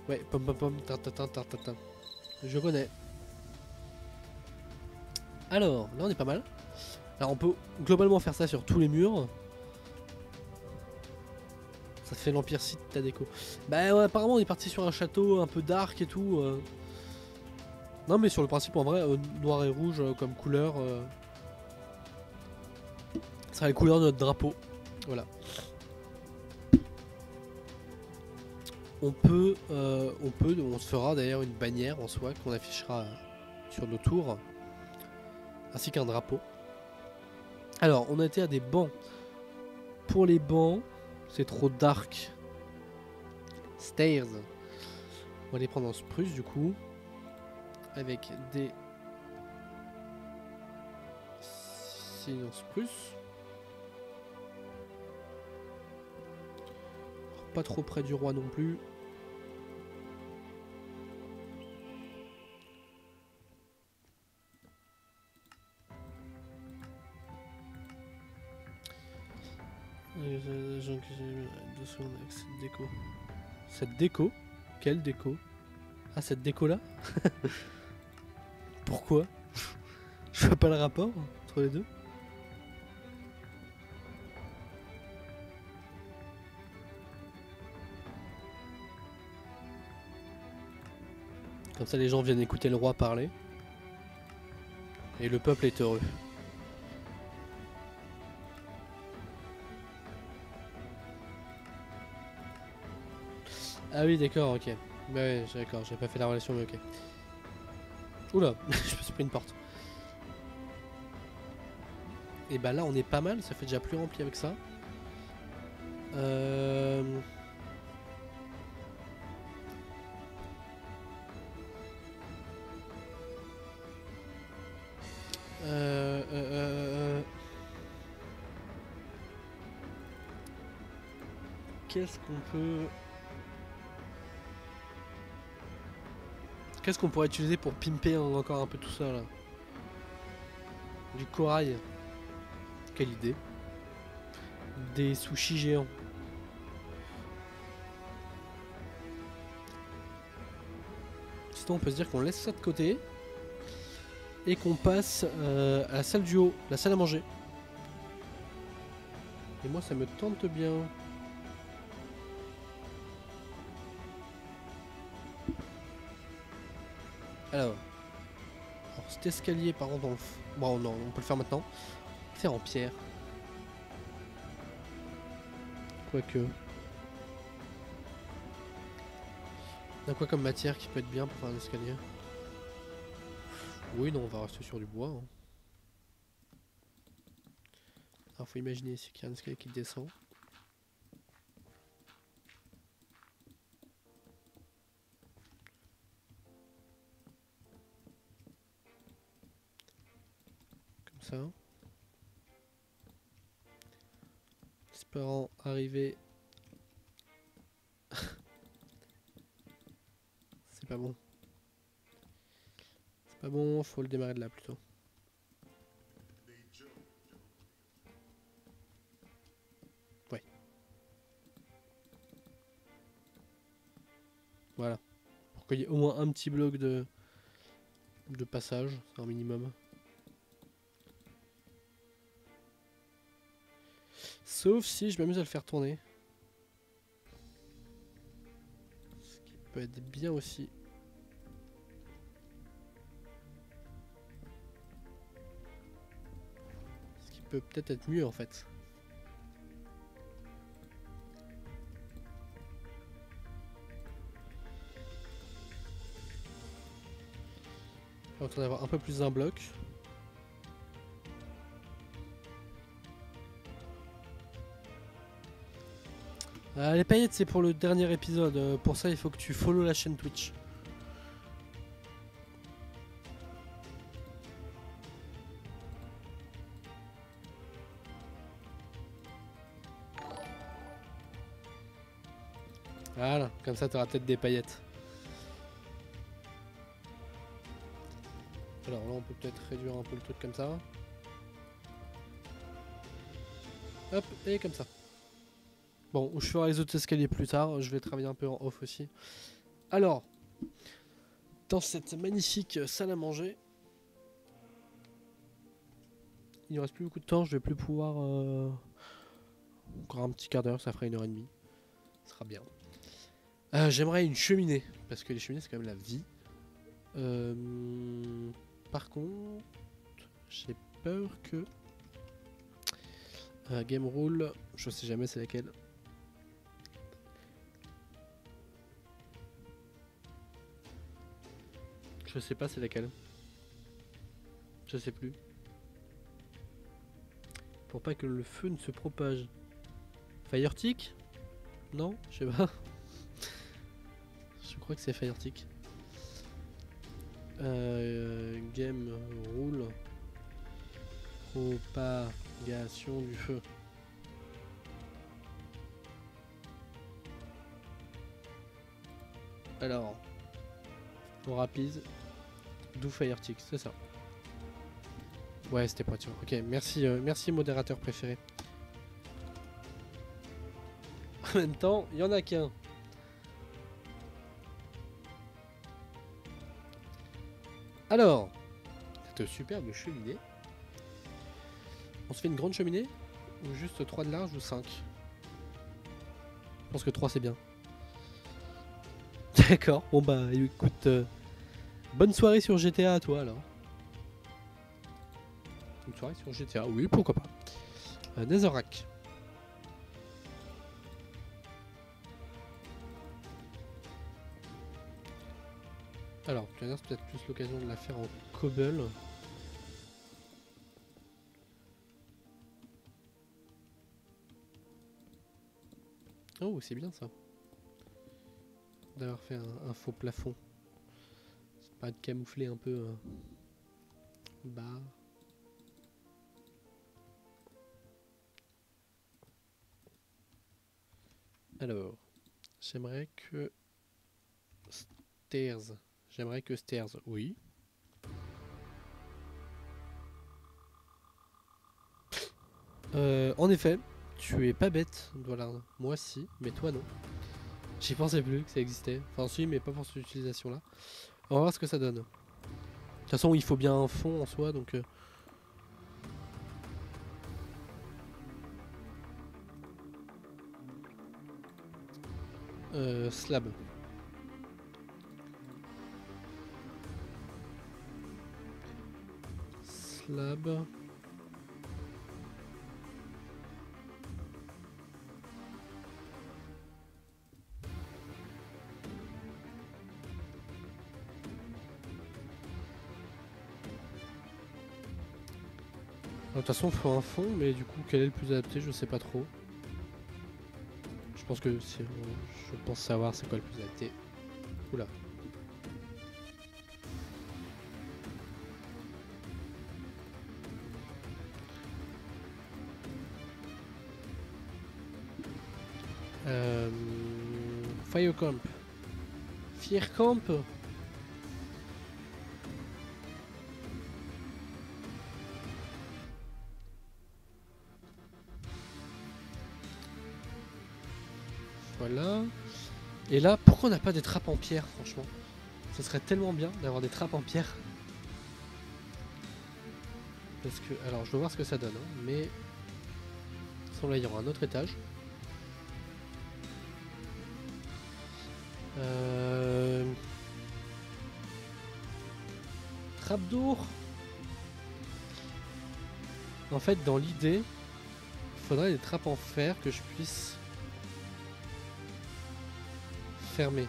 Ouais, pom pom pom, tartatin, tartatin. Je connais. Alors, là on est pas mal. Alors on peut globalement faire ça sur tous les murs. Ça fait l'Empire Sith ta déco. Bah ouais, apparemment on est parti sur un château un peu dark et tout. Non mais sur le principe en vrai, noir et rouge comme couleur. Ça sera les couleurs de notre drapeau. Voilà. On se fera d'ailleurs une bannière en soi qu'on affichera sur nos tours. Ainsi qu'un drapeau. Alors, on a été à des bancs. Pour les bancs, c'est trop dark. Stairs. On va les prendre en spruce du coup. Avec des signes en spruce. Pas trop près du roi non plus. Doucement avec cette déco. Cette déco? Quelle déco? Ah, cette déco là? Pourquoi? Je vois pas le rapport entre les deux. Comme ça les gens viennent écouter le roi parler. Et le peuple est heureux. Ah oui, d'accord, ok. Bah ouais, d'accord, j'ai pas fait la relation, mais ok. Oula, je me suis pris une porte. Et bah là, on est pas mal, ça fait déjà plus rempli avec ça. Euh... Euh, euh, euh, Qu'est-ce qu'on peut... Qu'est-ce qu'on pourrait utiliser pour pimper encore un peu tout ça là? Du corail. Quelle idée. Des sushis géants. Sinon on peut se dire qu'on laisse ça de côté. Et qu'on passe à la salle du haut, la salle à manger. Et moi ça me tente bien. Alors cet escalier par contre bon non, on peut le faire maintenant. C'est en pierre. Quoique. On a quoi comme matière qui peut être bien pour faire un escalier? Oui non, on va rester sur du bois. Hein. Alors faut imaginer ici qu'il y a un escalier qui descend. Comme ça. Espérant arriver. C'est pas bon. C'est pas bon, faut le démarrer de là plutôt. Ouais. Voilà. Pour qu'il y ait au moins un petit bloc de passage, c'est un minimum. Sauf si je m'amuse à le faire tourner. Ce qui peut être bien aussi. Ce qui peut peut-être être mieux en fait. On va avoir un peu plus d'un bloc. Les paillettes c'est pour le dernier épisode. Pour ça il faut que tu follow la chaîne Twitch. Voilà, comme ça tu auras peut-être des paillettes. Alors là on peut peut-être réduire un peu le truc comme ça. Hop, et comme ça. Bon, je ferai les autres escaliers plus tard, je vais travailler un peu en off aussi. Alors, dans cette magnifique salle à manger, il ne reste plus beaucoup de temps, je vais plus pouvoir... Encore un petit quart d'heure, ça fera 1h30. Ce sera bien. J'aimerais une cheminée, parce que les cheminées c'est quand même la vie. Par contre, j'ai peur que... game rule, je sais jamais c'est laquelle. Je sais pas c'est laquelle. Je sais plus. Pour pas que le feu ne se propage. Firetic? Non? Je sais pas. Je crois que c'est Firetic. Game rule. Propagation du feu. Alors, on rapide. D'où Firetic, c'est ça. Ouais, c'était pointure. Ok, merci, merci modérateur préféré. En même temps, il y en a qu'un. Alors, cette superbe cheminée. On se fait une grande cheminée ou juste 3 de large ou 5? Je pense que 3 c'est bien. D'accord, bon bah écoute, bonne soirée sur GTA à toi alors. Une soirée sur GTA, oui pourquoi pas. Netherrack. Alors, tu vas dire, c'est peut-être plus l'occasion de la faire en cobble. Oh, c'est bien ça. D'avoir fait un faux plafond. C'est pas de camoufler un peu bas. Alors, j'aimerais que stairs. J'aimerais que stairs. Oui. En effet, tu es pas bête, voilà. Moi si, mais toi non. J'y pensais plus que ça existait. Enfin si, mais pas pour cette utilisation-là. On va voir ce que ça donne. De toute façon, il faut bien un fond en soi, donc... slab. Slab. De toute façon, il faut un fond, mais du coup, quel est le plus adapté, je sais pas trop. Je pense que c'est... Je pense savoir c'est quoi le plus adapté. Oula. Firecamp. Firecamp. Voilà. Et là, pourquoi on n'a pas des trappes en pierre, franchement? Ce serait tellement bien d'avoir des trappes en pierre. Parce que, alors, je veux voir ce que ça donne, hein, mais... Là, il y aura un autre étage. Trappe d'our. En fait, dans l'idée, il faudrait des trappes en fer que je puisse fermer.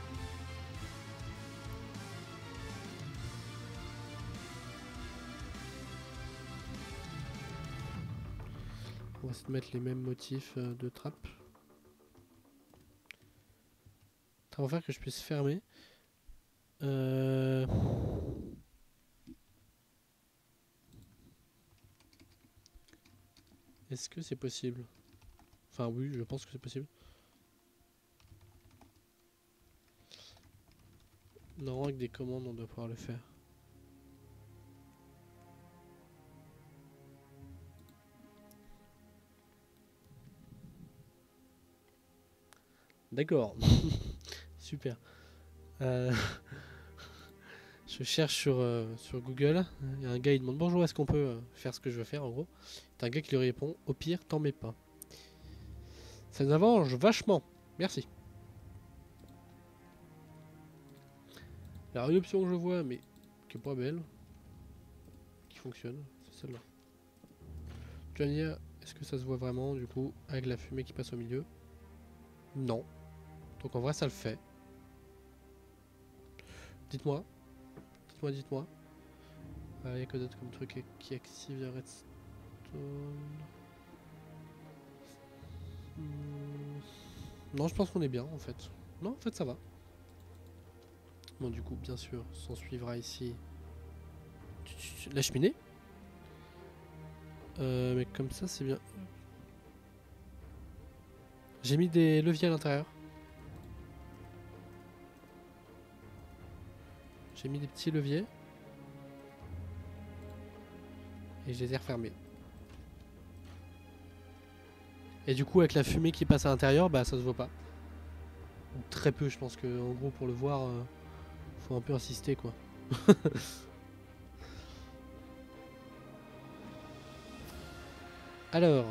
On va se mettre les mêmes motifs de trappe. Trappe en fer que je puisse fermer. Est-ce que c'est possible? Enfin oui, je pense que c'est possible. Normalement avec des commandes on doit pouvoir le faire. D'accord. Super. Je cherche sur Google. Il y a un gars qui demande bonjour, est-ce qu'on peut faire ce que je veux faire en gros. T'as un gars qui lui répond au pire t'en mets pas. Ça nous avance vachement. Merci. Alors une option que je vois mais qui est pas belle, qui fonctionne, c'est celle-là. Tu vas me dire, est-ce que ça se voit vraiment du coup avec la fumée qui passe au milieu? Non. Donc en vrai ça le fait. Dites-moi. Dites-moi. Il y a quoi d'autre comme truc qui active le redstone? Non, je pense qu'on est bien en fait. Non, en fait ça va. Bon, du coup, bien sûr, s'en suivra ici la cheminée. Mais comme ça, c'est bien. J'ai mis des leviers à l'intérieur. J'ai mis des petits leviers. Et je les ai refermés. Et du coup, avec la fumée qui passe à l'intérieur, bah ça se voit pas. Ou très peu, je pense que en gros, pour le voir, faut un peu insister quoi. Alors.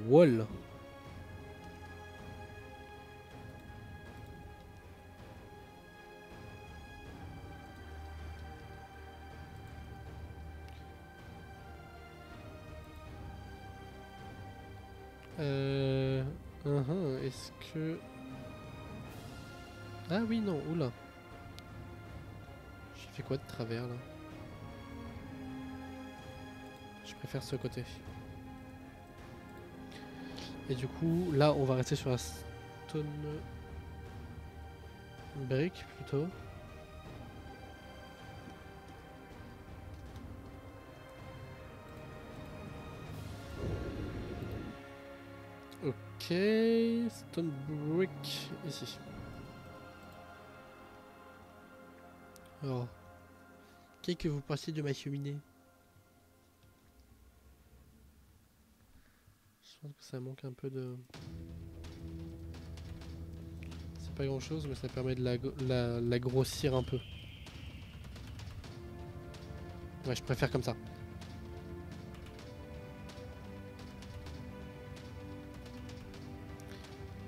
Wall. Est-ce que... Ah oui, non, oula. J'ai fait quoi de travers là? Je préfère ce côté. Et du coup, là, on va rester sur la stone brick plutôt. Ok, stone brick ici. Alors, qu'est-ce que vous pensez de ma cheminée? Je pense que ça manque un peu de... C'est pas grand chose, mais ça permet de la grossir un peu. Ouais, je préfère comme ça.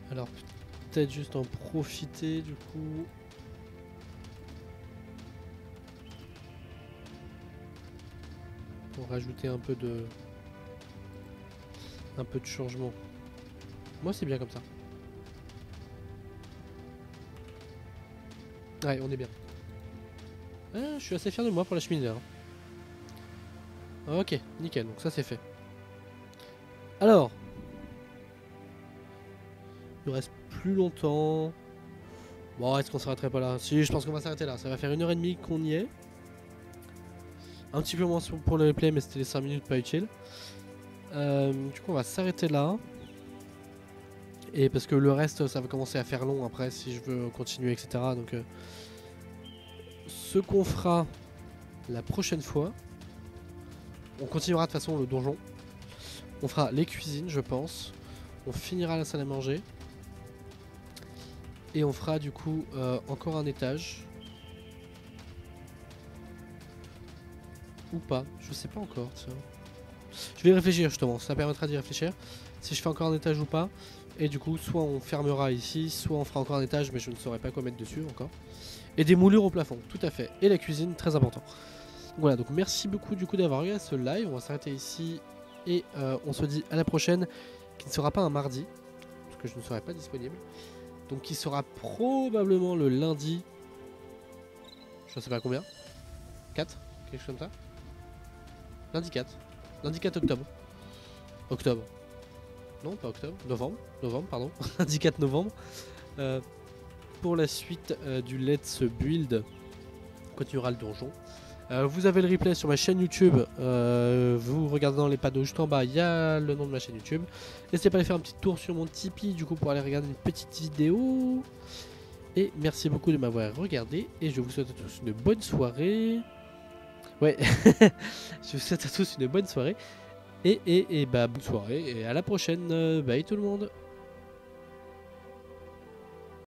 Alors, peut-être juste en profiter du coup. Pour rajouter un peu de changement. Moi, c'est bien comme ça. Ouais, on est bien. Ah, je suis assez fier de moi pour la cheminée. Hein. Ok, nickel, donc ça c'est fait. Alors, il nous reste plus longtemps. Bon, est-ce qu'on s'arrêterait pas là? Si, je pense qu'on va s'arrêter là. Ça va faire 1h30 qu'on y est. Un petit peu moins pour le replay, mais c'était les 5 minutes pas utiles. Du coup, on va s'arrêter là. Et parce que le reste, ça va commencer à faire long après si je veux continuer, etc. Donc, ce qu'on fera la prochaine fois, on continuera de toute façon le donjon. On fera les cuisines, je pense. On finira la salle à manger. Et on fera du coup encore un étage. Ou pas, je sais pas encore, tiens. Je vais y réfléchir justement, ça permettra d'y réfléchir. Si je fais encore un étage ou pas. Et du coup, soit on fermera ici, soit on fera encore un étage, mais je ne saurais pas quoi mettre dessus encore. Et des moulures au plafond, tout à fait. Et la cuisine, très important. Voilà, donc merci beaucoup du coup d'avoir regardé ce live. On va s'arrêter ici. Et on se dit à la prochaine, qui ne sera pas un mardi, parce que je ne serai pas disponible. Donc qui sera probablement le lundi. Je ne sais pas combien. 4, quelque chose comme ça. Lundi 4. Lundi 4 octobre. Octobre. Non, pas octobre. Novembre. Novembre, pardon. Lundi 4 novembre. Pour la suite du Let's Build. On continuera le donjon. Vous avez le replay sur ma chaîne YouTube. Vous regardez dans les panneaux juste en bas, il y a le nom de ma chaîne YouTube. N'hésitez pas à aller faire un petit tour sur mon Tipeee du coup pour aller regarder une petite vidéo. Et merci beaucoup de m'avoir regardé. Et je vous souhaite à tous une bonne soirée. Ouais, je vous souhaite à tous une bonne soirée. Et bah bonne soirée et à la prochaine. Bye tout le monde.